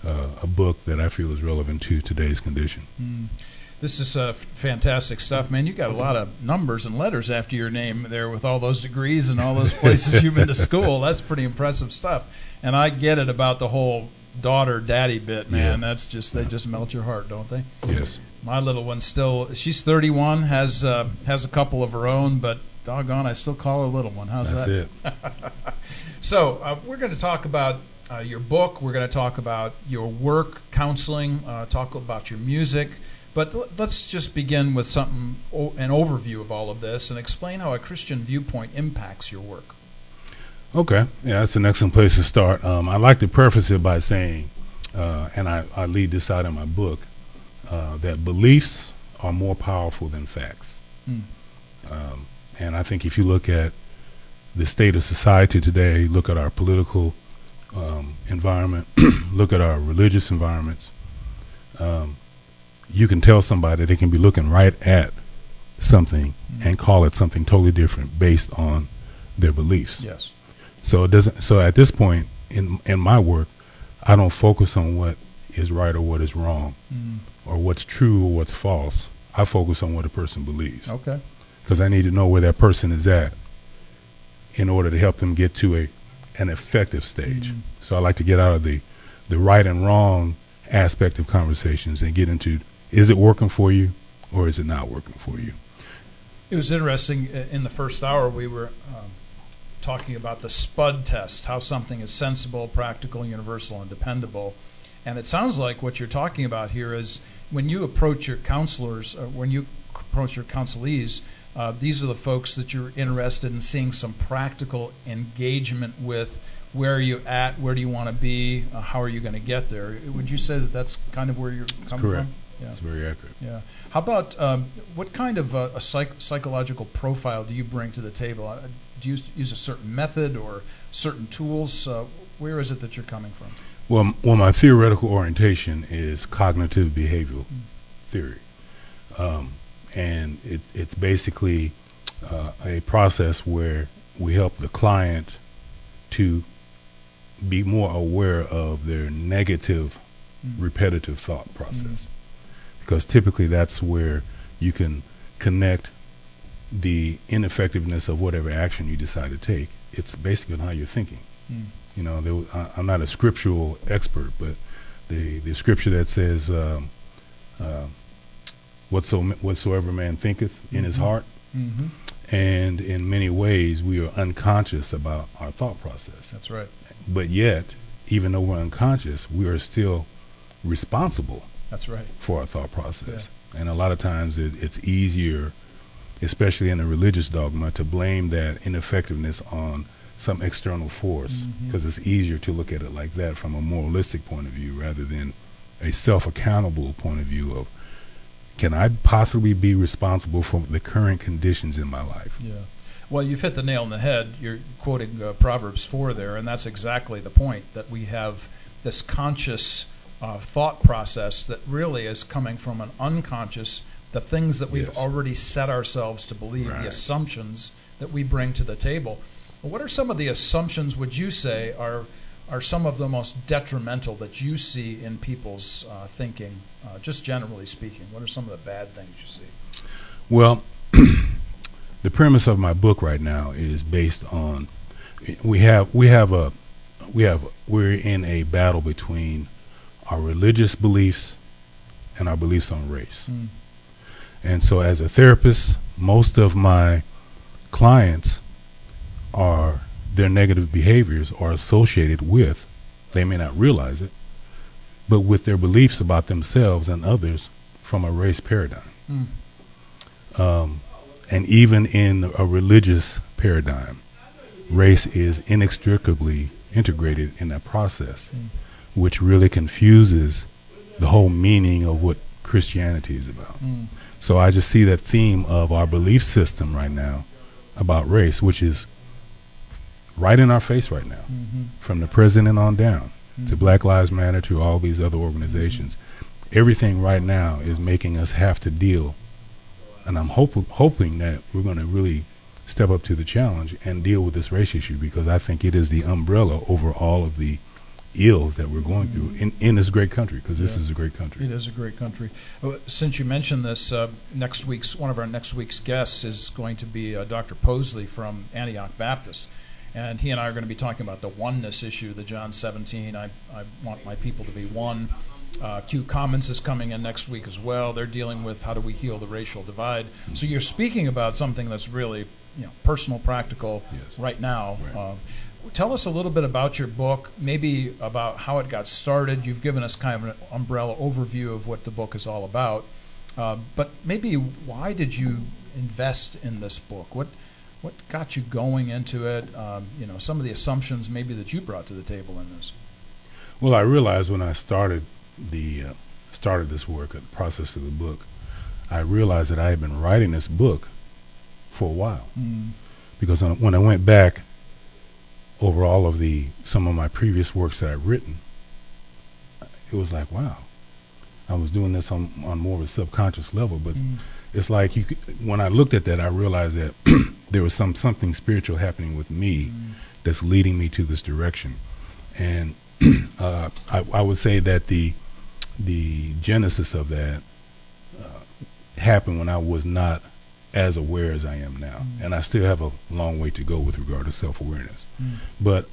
Speaker 3: a book that I feel is relevant to today's condition.
Speaker 2: This is fantastic stuff, man. You got a lot of numbers and letters after your name there with all those degrees and all those places you've been to school. That's pretty impressive stuff. And I get it about the whole daughter-daddy bit, man. That's just, they just melt your heart, don't they?
Speaker 3: Yes.
Speaker 2: My little one she's 31, has a couple of her own, but doggone, I still call her little one. How's that?
Speaker 3: That's it.
Speaker 2: So we're going to talk about your book. We're going to talk about your work, counseling, talk about your music. But let's just begin with something, an overview of all of this, and explain how a Christian viewpoint impacts your work.
Speaker 3: Okay, yeah, that's an excellent place to start. I'd like to preface it by saying, and I lead this out in my book, that beliefs are more powerful than facts. And I think if you look at the state of society today, look at our political environment, look at our religious environments, you can tell somebody they can be looking right at something and call it something totally different based on their beliefs.
Speaker 2: Yes.
Speaker 3: So it doesn't. So at this point in my work, I don't focus on what is right or what is wrong, or what's true or what's false. I focus on what a person believes.
Speaker 2: Okay.
Speaker 3: Because I need to know where that person is at in order to help them get to an effective stage. So I like to get out of the right and wrong aspect of conversations and get into, is it working for you or is it not working for you?
Speaker 2: It was interesting, in the first hour we were talking about the SPUD test, how something is sensible, practical, universal, and dependable. And it sounds like what you're talking about here is when you approach your counselors, or when you approach your counselees, these are the folks that you're interested in seeing some practical engagement with. Where are you at? Where do you want to be? How are you going to get there? Would you say that that's kind of where you're coming
Speaker 3: Correct.
Speaker 2: from? Yeah.
Speaker 3: That's very accurate.
Speaker 2: Yeah. How about what kind of a psychological profile do you bring to the table? Do you use a certain method or certain tools? Where is it that you're coming from?
Speaker 3: Well, my theoretical orientation is cognitive behavioral theory. And it's basically a process where we help the client to be more aware of their negative, repetitive thought process. Because typically that's where you can connect the ineffectiveness of whatever action you decide to take. It's basically on how you're thinking. You know, I'm not a scriptural expert, but the scripture that says, whatsoever man thinketh in his heart, and in many ways we are unconscious about our thought process.
Speaker 2: That's right.
Speaker 3: But yet, even though we're unconscious, we are still responsible.
Speaker 2: That's right.
Speaker 3: For our thought process. Yeah. And a lot of times it's easier, especially in a religious dogma, to blame that ineffectiveness on some external force, because it's easier to look at it like that from a moralistic point of view rather than a self-accountable point of view of, can I possibly be responsible for the current conditions in my life?
Speaker 2: Yeah. Well, you've hit the nail on the head. You're quoting Proverbs 4 there, and that's exactly the point, that we have this conscious thought process that really is coming from an unconscious, the things that we've already set ourselves to believe, the assumptions that we bring to the table. Well, what are some of the assumptions, would you say, are some of the most detrimental that you see in people's thinking, just generally speaking? What are some of the bad things you see?
Speaker 3: Well, the premise of my book right now is based on we're in a battle between our religious beliefs and our beliefs on race. And so as a therapist, most of my clients their negative behaviors are associated with, they may not realize it, but with their beliefs about themselves and others from a race paradigm. And even in a religious paradigm, race is inextricably integrated in that process, which really confuses the whole meaning of what Christianity is about. So I just see that theme of our belief system right now about race, which is right in our face right now, from the president on down to Black Lives Matter to all these other organizations. Everything right now is making us have to deal, and I'm hoping that we're going to really step up to the challenge and deal with this race issue, because I think it is the umbrella over all of the ills that we're going through in this great country, because this is a great country.
Speaker 2: It is a great country. Since you mentioned this, one of our next week's guests is going to be Dr. Posley from Antioch Baptist. And he and I are going to be talking about the oneness issue, the John 17, I want my people to be one. Q Commons is coming in next week as well. They're dealing with how do we heal the racial divide. So you're speaking about something that's really personal, practical right now.
Speaker 3: Right.
Speaker 2: Tell us a little bit about your book, maybe about how it got started. You've given us kind of an umbrella overview of what the book is all about. But maybe why did you invest in this book? What got you going into it? Some of the assumptions maybe that you brought to the table in this.
Speaker 3: Well, I realized when I started this work, the process of the book, I realized that I had been writing this book for a while. Because when I went back over all of some of my previous works that I've written, it was like, wow, I was doing this on more of a subconscious level. But it's like when I looked at that, I realized that there was something spiritual happening with me that's leading me to this direction. And I would say that the genesis of that happened when I was not as aware as I am now. And I still have a long way to go with regard to self-awareness. But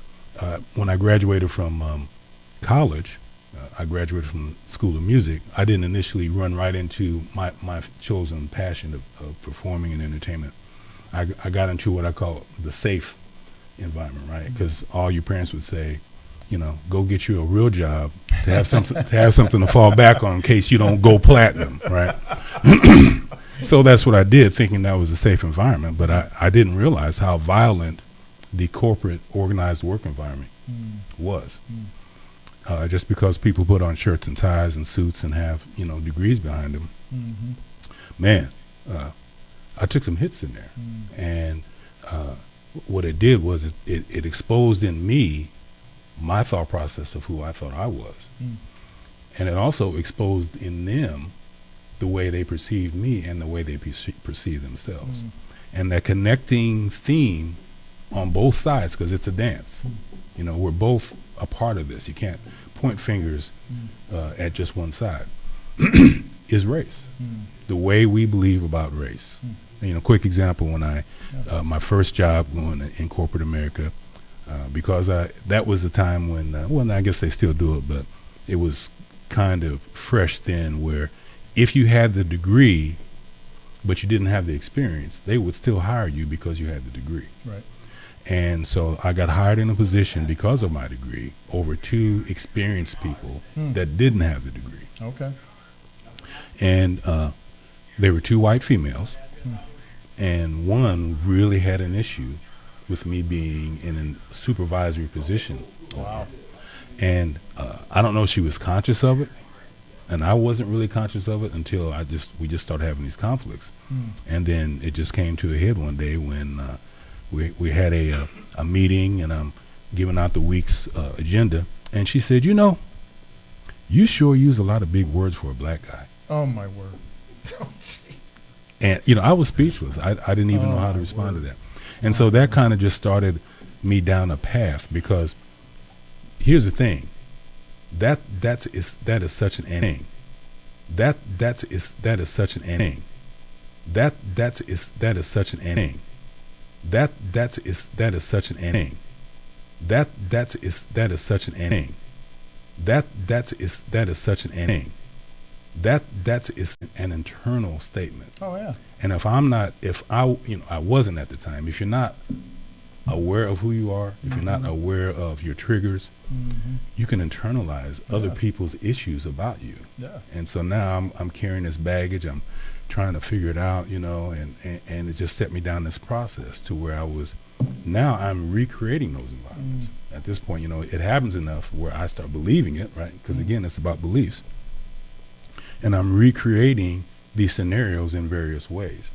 Speaker 3: when I graduated from college, I graduated from School of Music, I didn't initially run right into my chosen passion of performing and entertainment. I got into what I call the safe environment, right? Because all your parents would say, go get you a real job to have something to fall back on in case you don't go platinum, right? So that's what I did, thinking that was a safe environment. But I didn't realize how violent the corporate organized work environment was. Just because people put on shirts and ties and suits and have degrees behind them, man, I took some hits in there. And what it did was it exposed in me my thought process of who I thought I was. And it also exposed in them the way they perceived me and the way they perceive themselves. And that connecting theme on both sides, because it's a dance. We're both a part of this. You can't point fingers at just one side. Is race. The way we believe about race. Quick example, when my first job going in corporate America, because that was the time when, well, I guess they still do it, but it was kind of fresh then, where if you had the degree but you didn't have the experience, they would still hire you because you had the degree.
Speaker 2: Right.
Speaker 3: And so I got hired in a position because of my degree over two experienced people that didn't have the degree.
Speaker 2: Okay.
Speaker 3: And they were two white females, and one really had an issue with me being in a supervisory position.
Speaker 2: Wow.
Speaker 3: And I don't know if she was conscious of it, and I wasn't really conscious of it until we just started having these conflicts. And then it just came to a head one day when we had a meeting, and I'm giving out the week's agenda, and she said, you sure use a lot of big words for a black guy.
Speaker 2: Oh, my word.
Speaker 3: And, I was speechless. I didn't even know how to respond to that. And so that kind of just started me down a path, because here's the thing. That is such an thing. That is such an thing. That is such an thing. That is such an thing. That is such an thing. That is such an thing. That is an internal statement.
Speaker 2: Oh yeah.
Speaker 3: And if I wasn't at the time. If you're not aware of who you are, if you're not aware of your triggers, you can internalize other people's issues about you.
Speaker 2: Yeah.
Speaker 3: And so now I'm carrying this baggage. I'm trying to figure it out, and it just set me down this process to where now I'm recreating those environments. At this point, it happens enough where I start believing it, right? Because again, it's about beliefs. And I'm recreating these scenarios in various ways.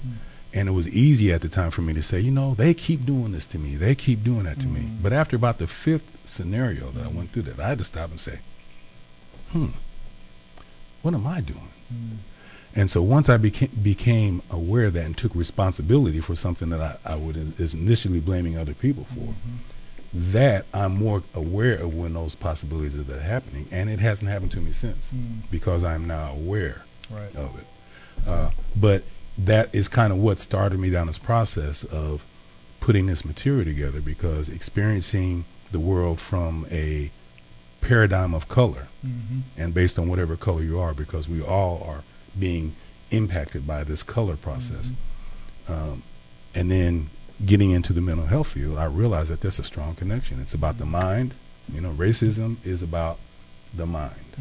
Speaker 3: And it was easy at the time for me to say, they keep doing this to me. They keep doing that to me. But after about the fifth scenario that I went through that, I had to stop and say, what am I doing? And so once I became aware of that and took responsibility for something that I is initially blaming other people for, that I'm more aware of when those possibilities are happening. And it hasn't happened to me since because I'm now aware of it. But that is kind of what started me down this process of putting this material together, because experiencing the world from a paradigm of color and based on whatever color you are, because we all are being impacted by this color process. And then getting into the mental health field, I realized that there's a strong connection. It's about the mind. Racism is about the mind,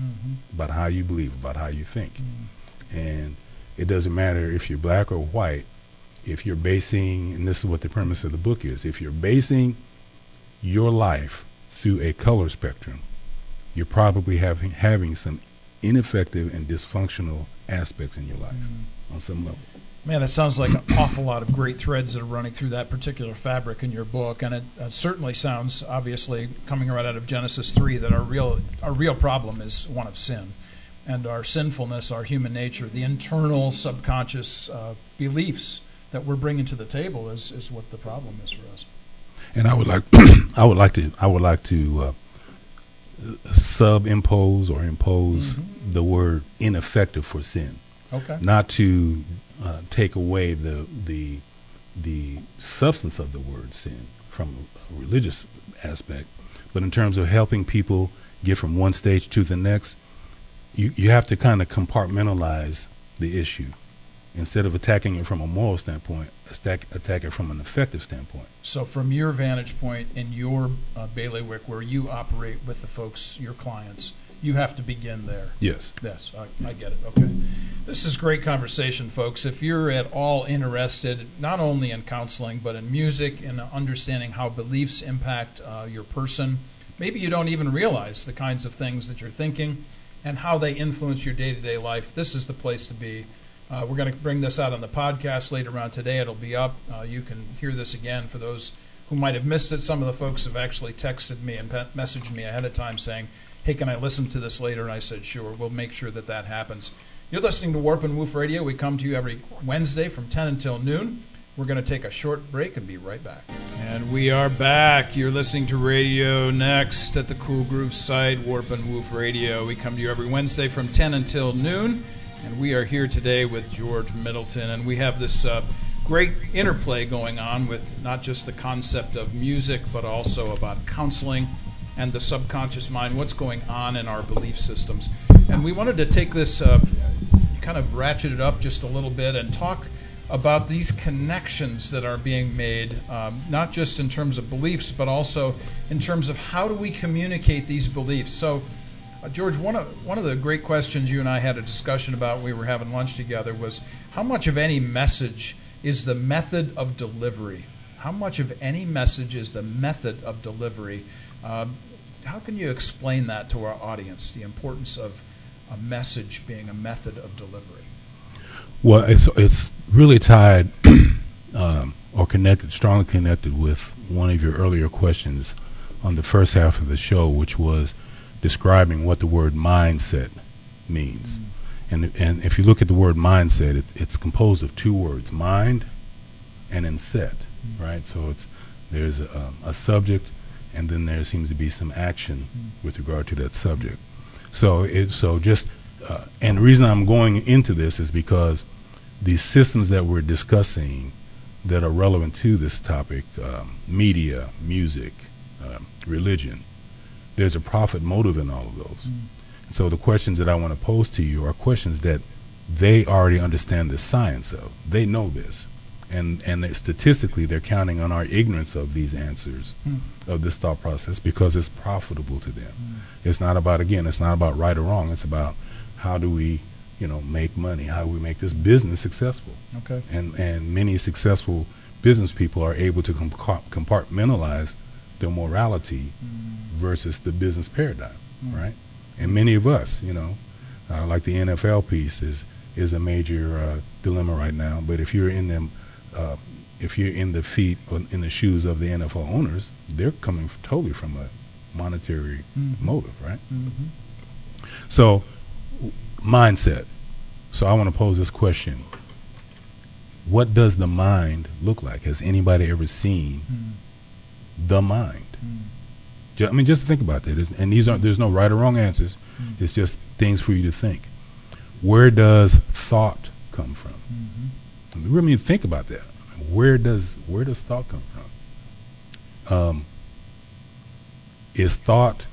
Speaker 3: about how you believe, about how you think. And It doesn't matter if you're black or white. If you're basing, and this is what the premise of the book is, if you're basing your life through a color spectrum, you're probably having some ineffective and dysfunctional aspects in your life on some level.
Speaker 2: Man, it sounds like an awful lot of great threads that are running through that particular fabric in your book, and it certainly sounds, obviously, coming right out of Genesis 3, that our real problem is one of sin, and our sinfulness, our human nature, the internal subconscious beliefs that we're bringing to the table is what the problem is for us.
Speaker 3: And I would like, I would like to sub-impose or impose the word ineffective for sin.
Speaker 2: Okay.
Speaker 3: Not to take away the substance of the word sin from a religious aspect, but in terms of helping people get from one stage to the next, you have to kind of compartmentalize the issue. Instead of attacking it from a moral standpoint, attack it from an effective standpoint.
Speaker 2: So from your vantage point in your bailiwick where you operate with the folks, your clients, you have to begin there.
Speaker 3: Yes.
Speaker 2: Yes, I get it. Okay. This is great conversation, folks. If you're at all interested, not only in counseling, but in music and understanding how beliefs impact your person, maybe you don't even realize the kinds of things that you're thinking and how they influence your day-to-day life, this is the place to be. We're going to bring this out on the podcast later on today. It'll be up. You can hear this again for those who might have missed it. Some of the folks have actually texted me and messaged me ahead of time saying, hey, can I listen to this later? And I said, sure. We'll make sure that that happens. You're listening to Warp and Woof Radio. We come to you every Wednesday from 10 until noon. We're going to take a short break and be right back. And we are back. You're listening to Radio Next at the Cool Groove site, Warp and Woof Radio. We come to you every Wednesday from 10 until noon. And we are here today with George Middleton, and we have this great interplay going on with not just the concept of music, but also about counseling and the subconscious mind, what's going on in our belief systems. And we wanted to take this, kind of ratchet it up just a little bit and talk about these connections that are being made, not just in terms of beliefs, but also in terms of how do we communicate these beliefs. So, George, one of the great questions you and I had a discussion about when we were having lunch together was how much of any message is the method of delivery? How much of any message is the method of delivery? How can you explain that to our audience, the importance of a message being a method of delivery?
Speaker 3: Well, it's really tied or connected, strongly connected with one of your earlier questions on the first half of the show, which was describing what the word mindset means. And if you look at the word mindset, it's composed of two words, mind and then set, right? So there's a subject, and then there seems to be some action with regard to that subject. So and the reason I'm going into this is because the systems that we're discussing that are relevant to this topic, media, music, religion, there's a profit motive in all of those. So the questions that I want to pose to you are questions that they already understand the science of. They know this. And statistically, they're counting on our ignorance of these answers, of this thought process, because it's profitable to them. It's not about, again, it's not about right or wrong. It's about how do we, make money? How do we make this business successful?
Speaker 2: Okay.
Speaker 3: And many successful business people are able to compartmentalize their morality versus the business paradigm, right? And many of us, like the NFL piece is a major dilemma right now. But if you're in them, if you're in the feet or in the shoes of the NFL owners, they're coming totally from a monetary motive, right? So, mindset. So I want to pose this question: what does the mind look like? Has anybody ever seen the mind? Just think about that. There's no right or wrong answers. It's just things for you to think. Where does thought come from? Really think about that. Where does thought come from? Is thought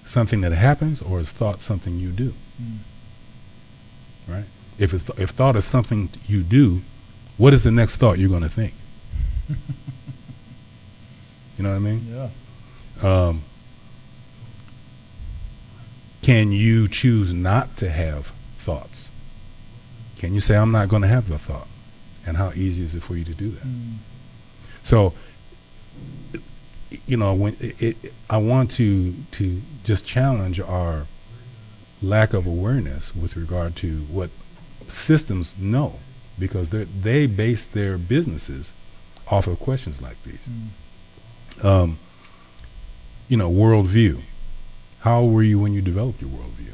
Speaker 3: something that happens, or is thought something you do? Right? If thought is something you do, what is the next thought you're going to think? You know what I mean?
Speaker 2: Yeah.
Speaker 3: Can you choose not to have thoughts? Can you say, I'm not going to have the thought? And how easy is it for you to do that? So, when I want to just challenge our lack of awareness with regard to what systems know, because they base their businesses off of questions like these. Worldview. How were you when you developed your worldview?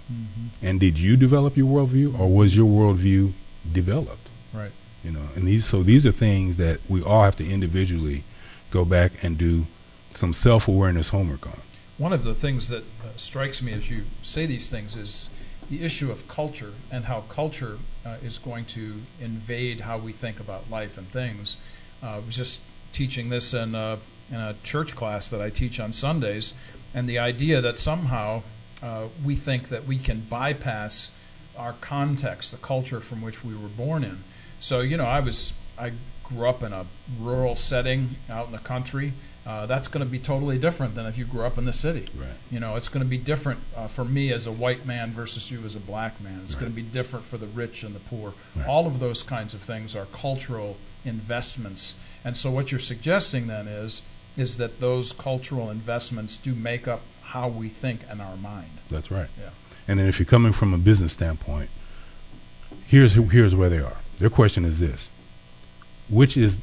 Speaker 3: And did you develop your worldview, or was your worldview developed?
Speaker 2: Right.
Speaker 3: And these are things that we all have to individually go back and do some self-awareness homework on.
Speaker 2: One of the things that strikes me as you say these things is the issue of culture, and how culture is going to invade how we think about life and things. I was just teaching this in a church class that I teach on Sundays, and the idea that somehow we think that we can bypass our context, the culture from which we were born in. So, I grew up in a rural setting out in the country. That's going to be totally different than if you grew up in the city.
Speaker 3: Right.
Speaker 2: It's going to be different for me as a white man versus you as a black man. It's
Speaker 3: Right.
Speaker 2: going to be different for the rich and the poor.
Speaker 3: Right.
Speaker 2: All of those kinds of things are cultural investments. And so what you're suggesting then is that those cultural investments do make up how we think in our mind.
Speaker 3: That's right.
Speaker 2: Yeah.
Speaker 3: And then if you're coming from a business standpoint, here's where they are. Their question is this: which is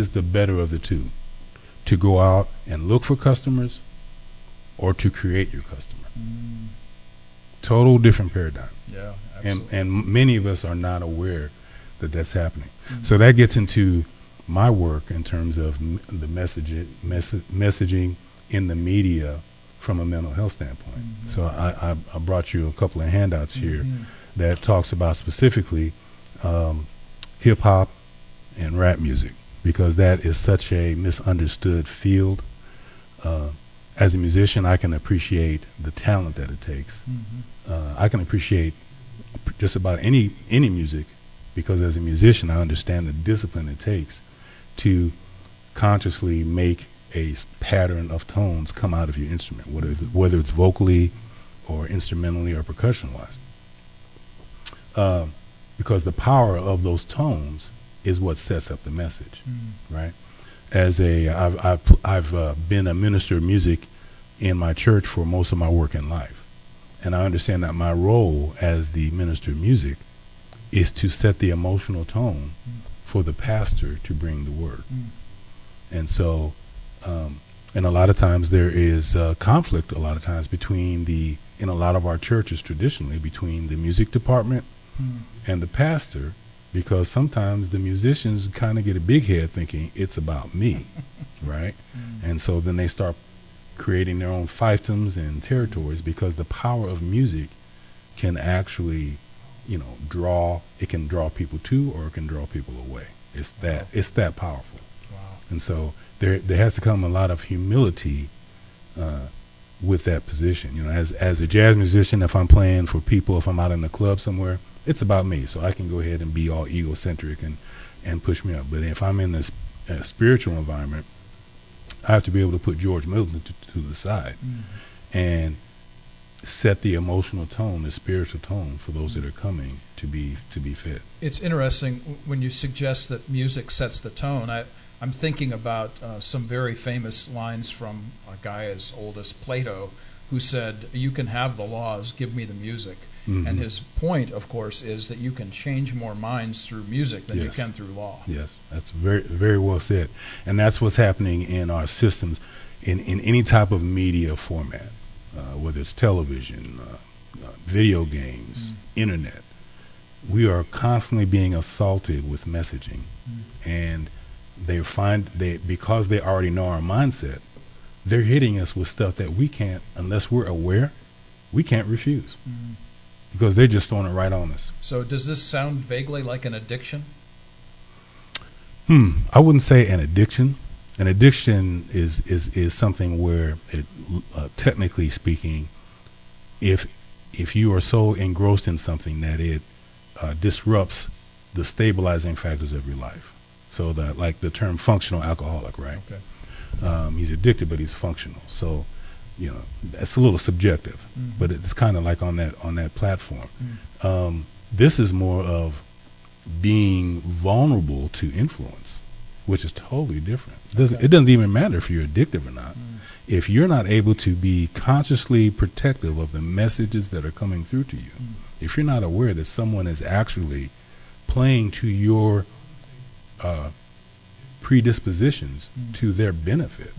Speaker 3: the better of the two? To go out and look for customers, or to create your customer? Total different paradigm.
Speaker 2: Yeah, absolutely.
Speaker 3: And many of us are not aware that that's happening. So that gets into my work in terms of the messaging in the media from a mental health standpoint. So I brought you a couple of handouts here that talks about specifically hip-hop and rap music, because that is such a misunderstood field. As a musician, I can appreciate the talent that it takes. I can appreciate just about any music, because as a musician, I understand the discipline it takes to consciously make a pattern of tones come out of your instrument, whether it's vocally or instrumentally or percussion-wise. Because the power of those tones is what sets up the message, right? I've been a minister of music in my church for most of my working life, and I understand that my role as the minister of music is to set the emotional tone for the pastor to bring the word. And so, and a lot of times there is conflict a lot of times in a lot of our churches traditionally, between the music department and the pastor, because sometimes the musicians kind of get a big head thinking it's about me, right? And so then they start creating their own fiefdoms and territories, because the power of music can actually, draw people to, or it can draw people away. It's that powerful.
Speaker 2: Wow.
Speaker 3: And so there has to come a lot of humility with that position. As a jazz musician, if I'm playing for people, if I'm out in the club somewhere, it's about me, so I can go ahead and be all egocentric and push me up. But if I'm in this spiritual environment, I have to be able to put George Middleton to the side and set the emotional tone, the spiritual tone for those that are coming to be fed.
Speaker 2: It's interesting when you suggest that music sets the tone. I'm thinking about some very famous lines from a guy as old as Plato, who said, "You can have the laws, give me the music." And his point, of course, is that you can change more minds through music than you can through law.
Speaker 3: Yes, that's very, very well said. And that's what's happening in our systems in any type of media format, whether it's television, video games, internet. We are constantly being assaulted with messaging. And because they already know our mindset, they're hitting us with stuff that we can't, unless we're aware, we can't refuse. Because they're just throwing it right on us.
Speaker 2: So does this sound vaguely like an addiction?
Speaker 3: I wouldn't say an addiction. An addiction is something where, technically speaking, if you are so engrossed in something that it disrupts the stabilizing factors of your life. So that, like the term functional alcoholic, right?
Speaker 2: Okay.
Speaker 3: He's addicted, but he's functional. So, that's a little subjective, but it's kind of like on that platform. This is more of being vulnerable to influence, which is totally different. It doesn't even matter if you're addictive or not. If you're not able to be consciously protective of the messages that are coming through to you, if you're not aware that someone is actually playing to your predispositions to their benefit,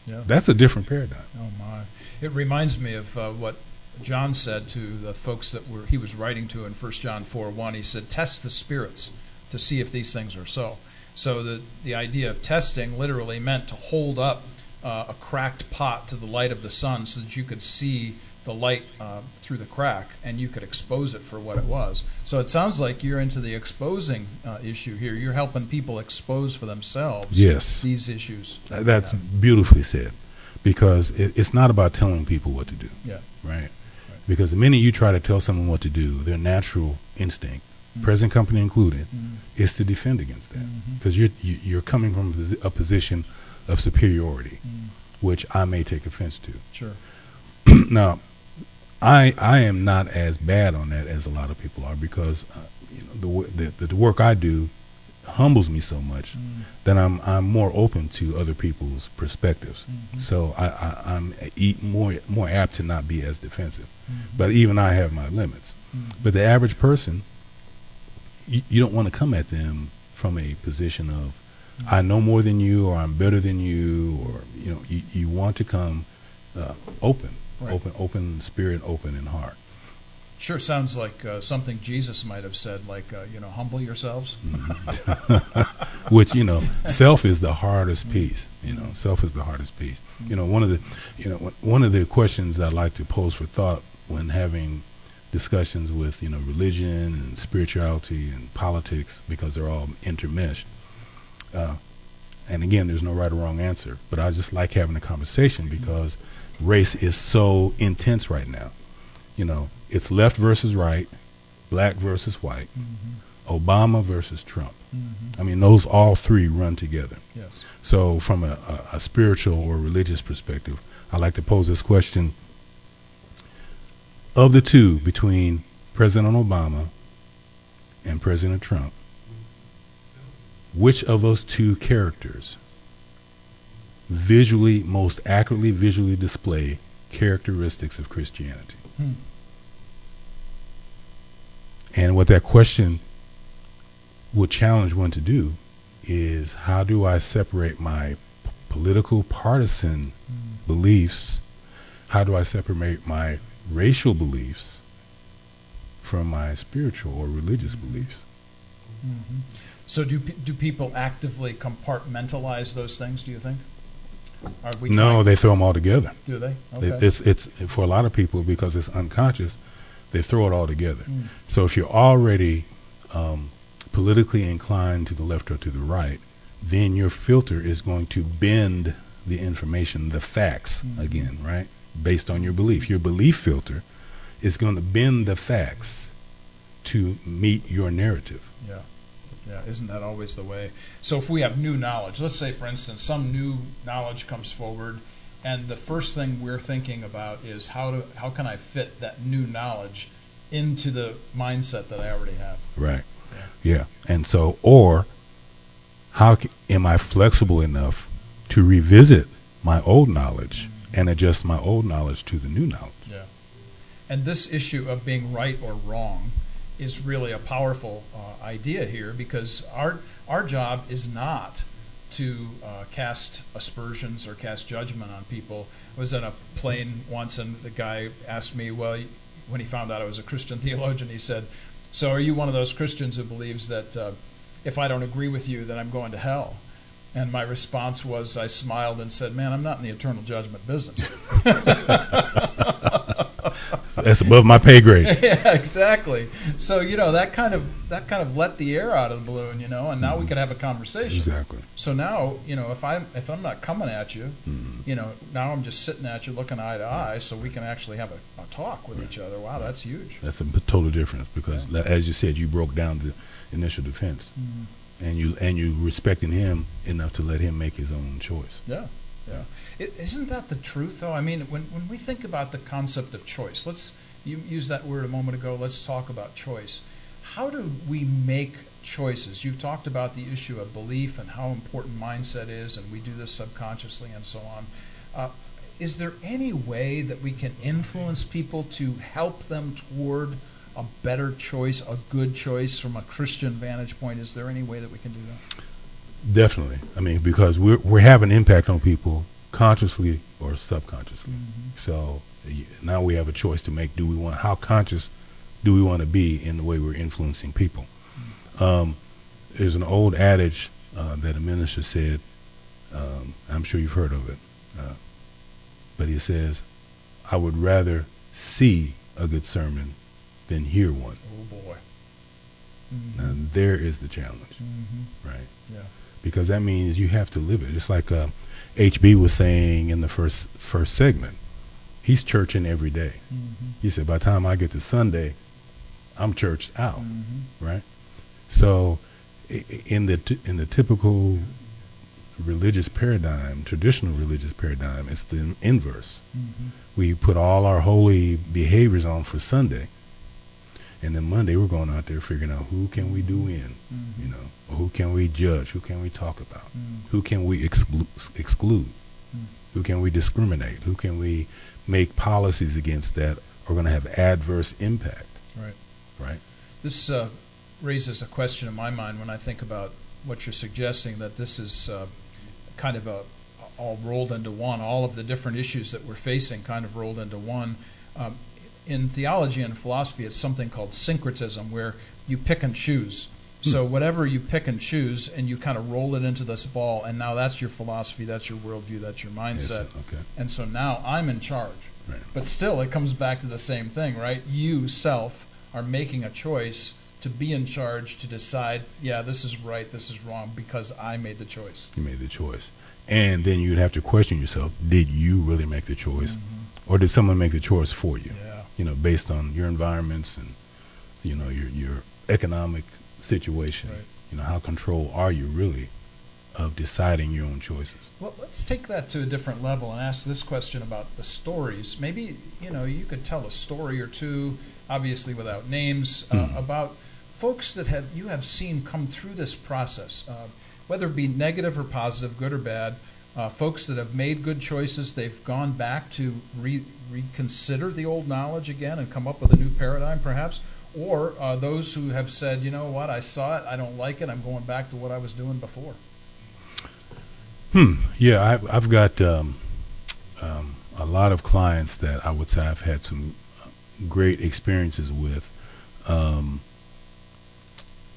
Speaker 3: that's a different paradigm.
Speaker 2: Oh my! It reminds me of what John said to the folks that he was writing to in 1 John 4:1. He said, "Test the spirits to see if these things are so." So the idea of testing literally meant to hold up a cracked pot to the light of the sun so that you could see the light through the crack and you could expose it for what it was. So it sounds like you're into the exposing issue here. You're helping people expose for themselves these issues.
Speaker 3: That's beautifully said, because it's not about telling people what to do. Right? Because the minute you try to tell someone what to do, their natural instinct, present company included, is to defend against that, because you're coming from a position of superiority, which I may take offense to.
Speaker 2: Sure.
Speaker 3: Now, I am not as bad on that as a lot of people are, because the work I do humbles me so much that I'm more open to other people's perspectives. So I'm more apt to not be as defensive. But even I have my limits. But the average person, you don't want to come at them from a position of I know more than you, or I'm better than you, or you want to come open spirit, open in heart.
Speaker 2: Sure, sounds like something Jesus might have said, like humble yourselves.
Speaker 3: Which self is the hardest piece. Self is the hardest piece. One of the questions I like to pose for thought when having discussions with religion and spirituality and politics, because they're all intermeshed. And again, there's no right or wrong answer, but I just like having a conversation because race is so intense right now. It's left versus right, black versus white, Obama versus Trump. I mean, those all three run together.
Speaker 2: Yes.
Speaker 3: So from a spiritual or religious perspective, I like to pose this question. Of the two, between President Obama and President Trump, which of those two characters most accurately visually display characteristics of Christianity? And what that question would challenge one to do is, how do I separate my political partisan beliefs? How do I separate my racial beliefs from my spiritual or religious beliefs?
Speaker 2: So do people actively compartmentalize those things, do you think?
Speaker 3: No, they throw them all together.
Speaker 2: Do they? Okay.
Speaker 3: It's for a lot of people, because it's unconscious, they throw it all together. So if you're already politically inclined to the left or to the right, then your filter is going to bend the information, the facts, again, right? Based on your belief. Your belief filter is going to bend the facts to meet your narrative.
Speaker 2: Yeah, isn't that always the way? So if we have new knowledge, let's say, for instance, some new knowledge comes forward, and the first thing we're thinking about is how can I fit that new knowledge into the mindset that I already have?
Speaker 3: Right. Yeah. And so, or how am I flexible enough to revisit my old knowledge and adjust my old knowledge to the new knowledge?
Speaker 2: Yeah. And this issue of being right or wrong is really a powerful idea here, because our job is not to cast aspersions or cast judgment on people. I was in a plane once, and the guy asked me, well, when he found out I was a Christian theologian, he said, so are you one of those Christians who believes that if I don't agree with you, then I'm going to hell? And my response was, I smiled and said, man, I'm not in the eternal judgment business.
Speaker 3: That's above my pay grade.
Speaker 2: Yeah, exactly. So that kind of let the air out of the balloon, and now we can have a conversation.
Speaker 3: Exactly.
Speaker 2: So now, if I'm not coming at you, now I'm just sitting at you, looking eye to eye, so we can actually have a talk with each other. Wow, that's huge.
Speaker 3: That's a total difference, because as you said, you broke down the initial defense, and you respecting him enough to let him make his own choice.
Speaker 2: Yeah. Isn't that the truth, though? I mean, when we think about the concept of choice, you used that word a moment ago, let's talk about choice. how do we make choices? You've talked about the issue of belief and how important mindset is, and we do this subconsciously and so on. Is there any way that we can influence people to help them toward a better choice, a good choice from a Christian vantage point? Is there any way that we can do that?
Speaker 3: Definitely. I mean, because we're having impact on people consciously or subconsciously. So now we have a choice to make. How conscious do we want to be in the way we're influencing people? There's an old adage that a minister said, I'm sure you've heard of it, but he says, I would rather see a good sermon than hear one.
Speaker 2: Oh, boy.
Speaker 3: Now, there is the challenge, right?
Speaker 2: Yeah.
Speaker 3: Because that means you have to live it. It's like HB was saying in the first segment. He's churching every day. He said, by the time I get to Sunday, I'm churched out, right? So in the typical religious paradigm, traditional religious paradigm, it's the inverse. We put all our holy behaviors on for Sunday, and then Monday we're going out there figuring out who can we do in, you know, or who can we judge, who can we talk about, who can we exclude, who can we discriminate, who can we make policies against that are going to have adverse impact. Right.
Speaker 2: This raises a question in my mind when I think about what you're suggesting, that this is kind of all rolled into one, all of the different issues that we're facing kind of rolled into one. In theology and philosophy, it's something called syncretism, where you pick and choose. So whatever you pick and choose, and you kind of roll it into this ball, and now that's your philosophy, that's your worldview, that's your mindset.
Speaker 3: Yes, okay.
Speaker 2: And so now I'm in charge.
Speaker 3: Right.
Speaker 2: But still, it comes back to the same thing, right? You, self, are making a choice to be in charge, to decide, yeah, this is right, this is wrong, because I made the choice.
Speaker 3: You made the choice. And then you'd have to question yourself, did you really make the choice? Or did someone make the choice for you?
Speaker 2: Yeah.
Speaker 3: You know, based on your environments and, you know, your economic situation.
Speaker 2: Right.
Speaker 3: You know, how control are you really of deciding your own choices?
Speaker 2: Well, let's take that to a different level and ask this question about the stories. Maybe, you know, you could tell a story or two, obviously without names, about folks that you have seen come through this process, whether it be negative or positive, good or bad, folks that have made good choices, they've gone back to reconsider the old knowledge again and come up with a new paradigm perhaps, or those who have said, you know what, I saw it, I don't like it, I'm going back to what I was doing before.
Speaker 3: Yeah, I've got a lot of clients that I would say I've had some great experiences with,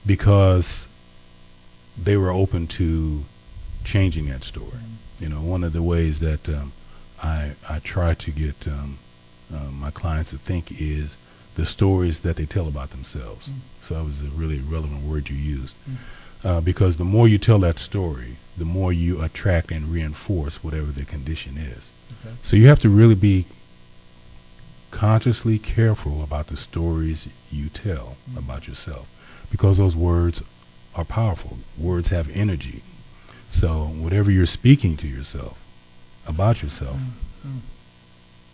Speaker 3: because they were open to changing that story. You know, one of the ways that I try to get my clients to think is the stories that they tell about themselves. So that was a really relevant word you used. Because the more you tell that story, the more you attract and reinforce whatever the condition is.
Speaker 2: Okay.
Speaker 3: So you have to really be consciously careful about the stories you tell about yourself, because those words are powerful. Words have energy. So whatever you're speaking to yourself about yourself,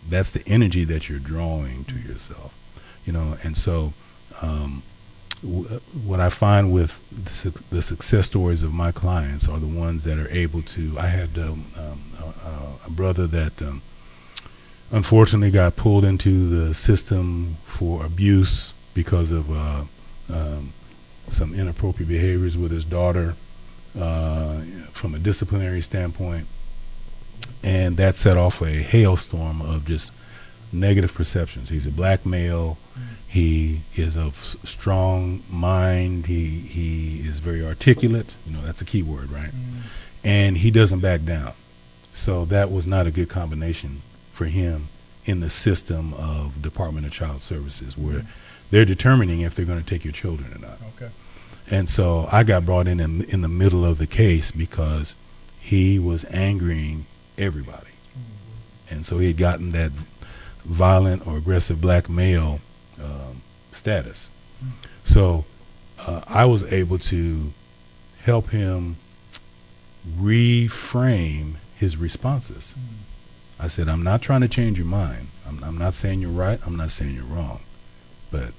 Speaker 3: that's the energy that you're drawing to yourself. You know, and so what I find with the success stories of my clients are the ones that are able to. I had a brother that unfortunately got pulled into the system for abuse because of some inappropriate behaviors with his daughter from a disciplinary standpoint, and that set off a hailstorm of just negative perceptions. He's a black male. He is of strong mind. He is very articulate. You know, that's a key word, right? And he doesn't back down. So that was not a good combination for him in the system of Department of Child Services, where they're determining if they're going to take your children or not.
Speaker 2: Okay.
Speaker 3: And so I got brought in the middle of the case because he was angering everybody. And so he had gotten that violent or aggressive black male status. So I was able to help him reframe his responses. I said, I'm not trying to change your mind. I'm not saying you're right. I'm not saying you're wrong. But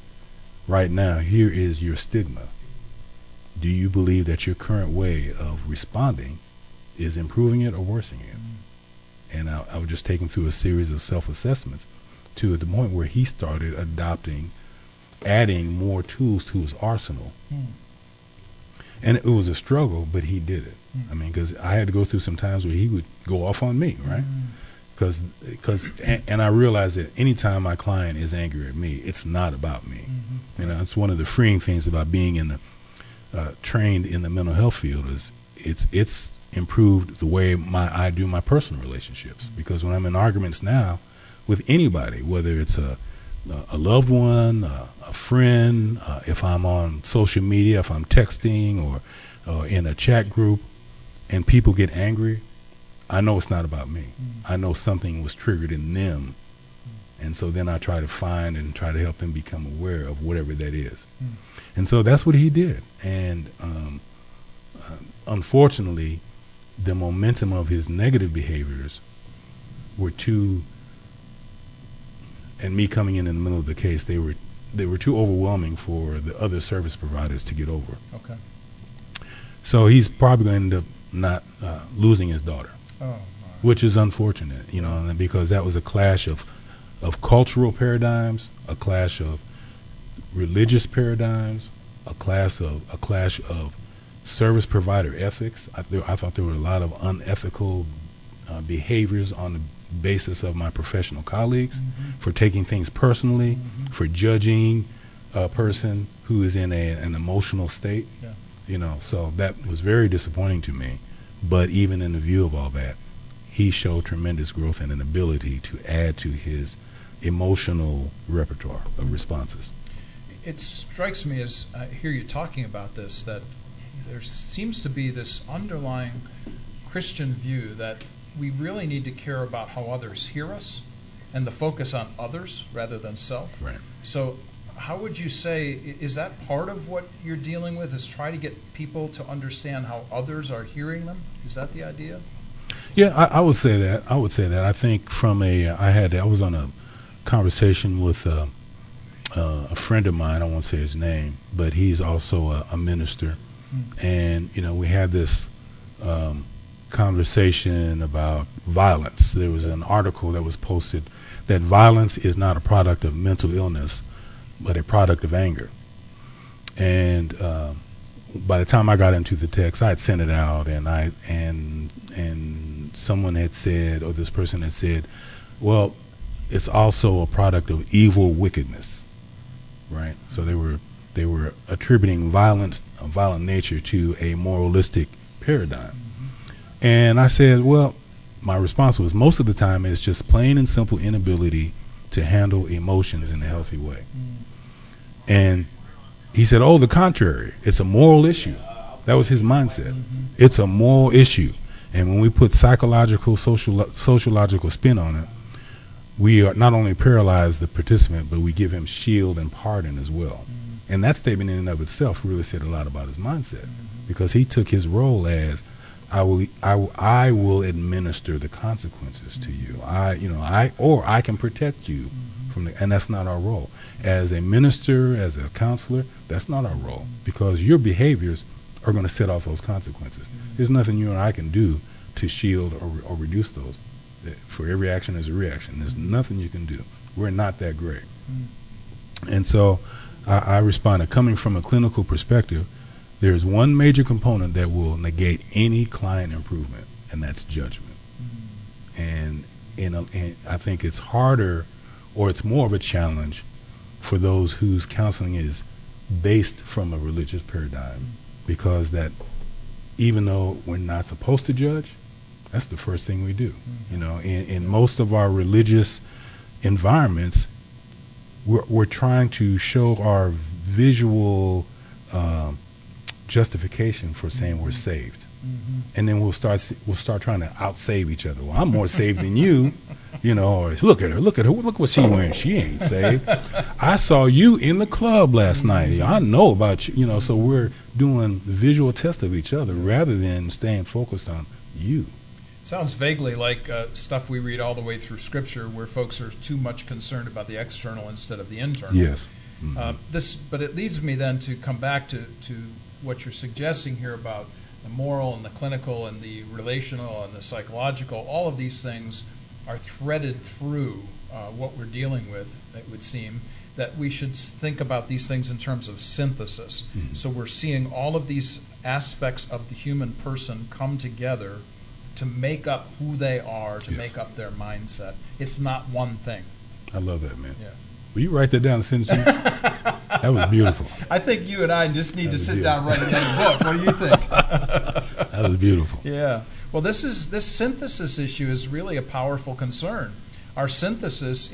Speaker 3: right now, here is your stigma. Do you believe that your current way of responding is improving it or worsening it? And I would just take him through a series of self-assessments to the point where he started adding more tools to his arsenal. And it was a struggle, but he did it. I mean, because I had to go through some times where he would go off on me, right? And I realized that anytime my client is angry at me, it's not about me. You know, it's one of the freeing things about being trained in the mental health field is it's improved the way I do my personal relationships. Because when I'm in arguments now with anybody, whether it's a loved one, a friend, if I'm on social media, if I'm texting or in a chat group, and people get angry, I know it's not about me. I know something was triggered in them. And so then I try to find and try to help them become aware of whatever that is. And so that's what he did. And unfortunately, the momentum of his negative behaviors were too, and me coming in the middle of the case, they were too overwhelming for the other service providers to get over.
Speaker 2: Okay.
Speaker 3: So he's probably going to end up not losing his daughter, which is unfortunate, you know, because that was a clash of cultural paradigms, a clash of religious paradigms, a clash of service provider ethics. I thought there were a lot of unethical behaviors on the basis of my professional colleagues, for taking things personally, for judging a person who is in an emotional state. You know, so that was very disappointing to me. But even in the view of all that, he showed tremendous growth and an ability to add to his emotional repertoire of responses.
Speaker 2: It strikes me as I hear you talking about this that there seems to be this underlying Christian view that we really need to care about how others hear us and the focus on others rather than self.
Speaker 3: Right.
Speaker 2: So how would you say, is that part of what you're dealing with, is try to get people to understand how others are hearing them? Is that the idea?
Speaker 3: Yeah, I would say that. I think I was on a conversation with a friend of mine. I won't say his name, but he's also a minister. And, you know, we had this conversation about violence. There was an article that was posted that violence is not a product of mental illness, but a product of anger. And by the time I got into the text, I had sent it out, and someone had said, or this person had said, well, it's also a product of evil wickedness, right? So they were attributing violent nature to a moralistic paradigm. And I said, well, my response was, most of the time it's just plain and simple inability to handle emotions in a healthy way. And he said, oh, the contrary, it's a moral issue. That was his mindset. It's a moral issue. And when we put psychological, sociological spin on it, we are not only paralyze the participant, but we give him shield and pardon as well. And that statement in and of itself really said a lot about his mindset, because he took his role as, I will administer the consequences to you. I can protect you from and that's not our role. As a minister, as a counselor, that's not our role, because your behaviors are going to set off those consequences. There's nothing you and I can do to shield or reduce those. For every action, there's a reaction. There's nothing you can do. We're not that great. And so I responded, coming from a clinical perspective, there's one major component that will negate any client improvement, and that's judgment. And I think it's harder, or it's more of a challenge for those whose counseling is based from a religious paradigm, because that even though we're not supposed to judge, that's the first thing we do. You know, in most of our religious environments, we're trying to show our visual justification for saying we're saved, and then we'll start trying to out-save each other. Well, I'm more saved than you, you know. Or look at her, look what she's wearing. She ain't saved. I saw you in the club last night. I know about you, you know. So we're doing visual tests of each other rather than staying focused on you.
Speaker 2: Sounds vaguely like stuff we read all the way through Scripture, where folks are too much concerned about the external instead of the internal.
Speaker 3: Yes.
Speaker 2: But it leads me then to come back to what you're suggesting here about the moral and the clinical and the relational and the psychological. All of these things are threaded through what we're dealing with, it would seem, that we should think about these things in terms of synthesis. Mm-hmm. So we're seeing all of these aspects of the human person come together to make up who they are, to make up their mindset. It's not one thing.
Speaker 3: I love that, man.
Speaker 2: Yeah.
Speaker 3: Will you write that down and send it to me? That was beautiful.
Speaker 2: I think you and I just need to sit down and write another book. What do you think?
Speaker 3: That was beautiful.
Speaker 2: Yeah. Well, this synthesis issue is really a powerful concern. Our synthesis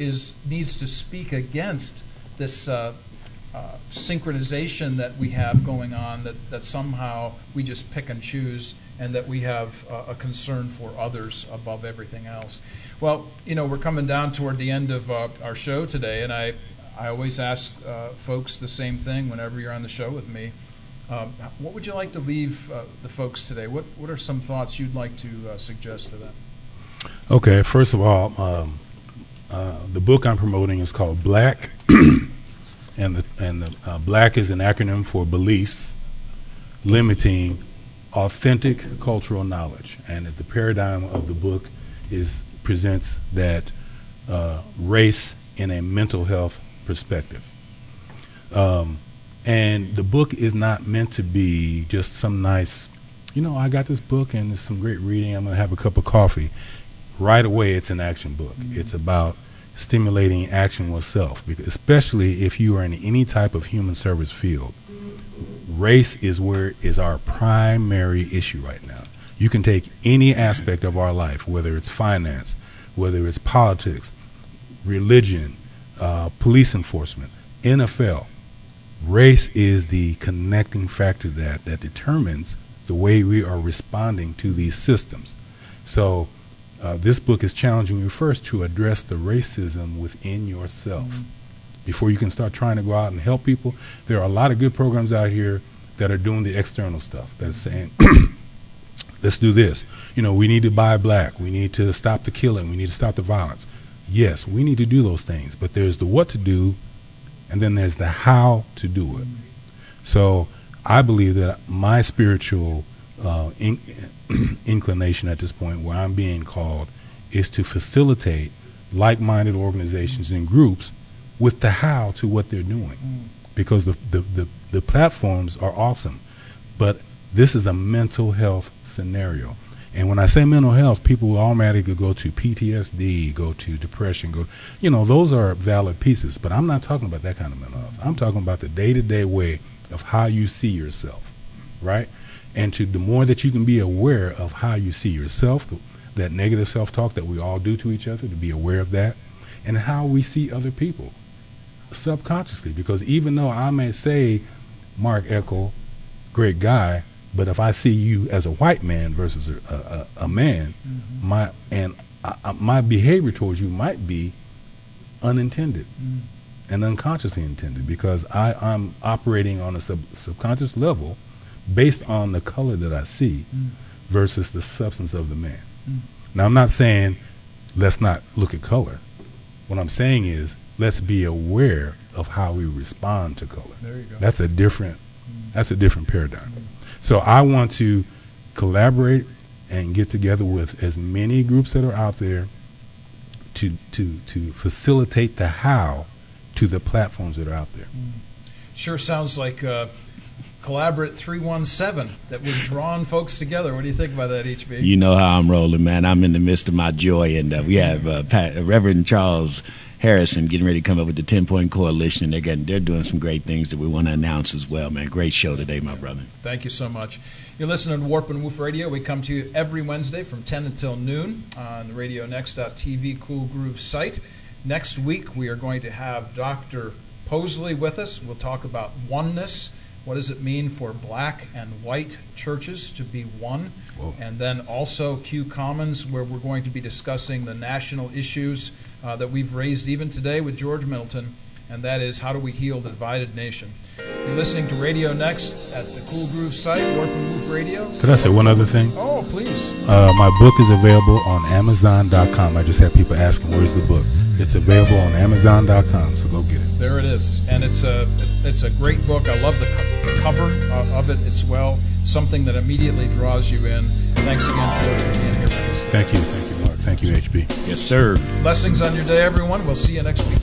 Speaker 2: needs to speak against this synchronization that we have going on, that somehow we just pick and choose, and that we have a concern for others above everything else. Well, we're coming down toward the end of our show today, and I always ask folks the same thing whenever you're on the show with me. What would you like to leave the folks today? What are some thoughts you'd like to suggest to them?
Speaker 3: Okay, first of all, the book I'm promoting is called Black, and the Black is an acronym for Beliefs Limiting Authentic Cultural Knowledge, and the paradigm of the book presents that race in a mental health perspective. And the book is not meant to be just some nice, I got this book and it's some great reading, I'm going to have a cup of coffee. Right away, it's an action book. Mm-hmm. It's about stimulating action with self, because especially if you are in any type of human service field. Race is our primary issue right now. You can take any aspect of our life, whether it's finance, whether it's politics, religion, police enforcement, NFL. Race is the connecting factor that determines the way we are responding to these systems. So this book is challenging you first to address the racism within yourself. Mm-hmm. Before you can start trying to go out and help people, there are a lot of good programs out here that are doing the external stuff, that is saying, let's do this. We need to buy black. We need to stop the killing. We need to stop the violence. Yes, we need to do those things, but there's the what to do, and then there's the how to do it. So I believe that my spiritual inclination at this point, where I'm being called, is to facilitate like-minded organizations and groups with the how to what they're doing. Because the platforms are awesome, but this is a mental health scenario. And when I say mental health, people will automatically go to PTSD, go to depression, those are valid pieces, but I'm not talking about that kind of mental health. I'm talking about the day-to-day way of how you see yourself, right? And the more that you can be aware of how you see yourself, that negative self-talk that we all do to each other, to be aware of that, and how we see other people subconsciously. Because even though I may say, Mark Eckel, great guy, but if I see you as a white man versus a man, mm-hmm. my behavior towards you might be unintended and unconsciously intended, because I'm operating on a subconscious level based on the color that I see versus the substance of the man. Now, I'm not saying let's not look at color. What I'm saying is let's be aware of how we respond to color.
Speaker 2: There you go.
Speaker 3: That's a different paradigm. So I want to collaborate and get together with as many groups that are out there to facilitate the how to the platforms that are out there.
Speaker 2: Sure sounds like Collaborate 317, that we've drawn folks together. What do you think about that, HB?
Speaker 1: You know how I'm rolling, man. I'm in the midst of my joy, and we have Reverend Charles Harrison getting ready to come up with the 10-Point Coalition. They're doing some great things that we want to announce as well, man. Great show today, my brother.
Speaker 2: Thank you so much. You're listening to Warp and Woof Radio. We come to you every Wednesday from 10 until noon on the RadioNext.TV Cool Groove site. Next week, we are going to have Dr. Posley with us. We'll talk about oneness. What does it mean for black and white churches to be one? Whoa. And then also Q Commons, where we're going to be discussing the national issues that we've raised even today with George Middleton, and that is, how do we heal the divided nation? You're listening to Radio Next at the Cool Groove site, Warp and Woof Radio.
Speaker 3: Could I say one other thing?
Speaker 2: Oh, please.
Speaker 3: My book is available on Amazon.com. I just have people asking, where's the book? It's available on Amazon.com, so go get it.
Speaker 2: There it is. And it's a great book. I love the cover of it as well. Something that immediately draws you in. Thanks again, George, for being here with us.
Speaker 3: Thank you, Mark. Thank you, HB.
Speaker 1: Yes, sir.
Speaker 2: Blessings on your day, everyone. We'll see you next week.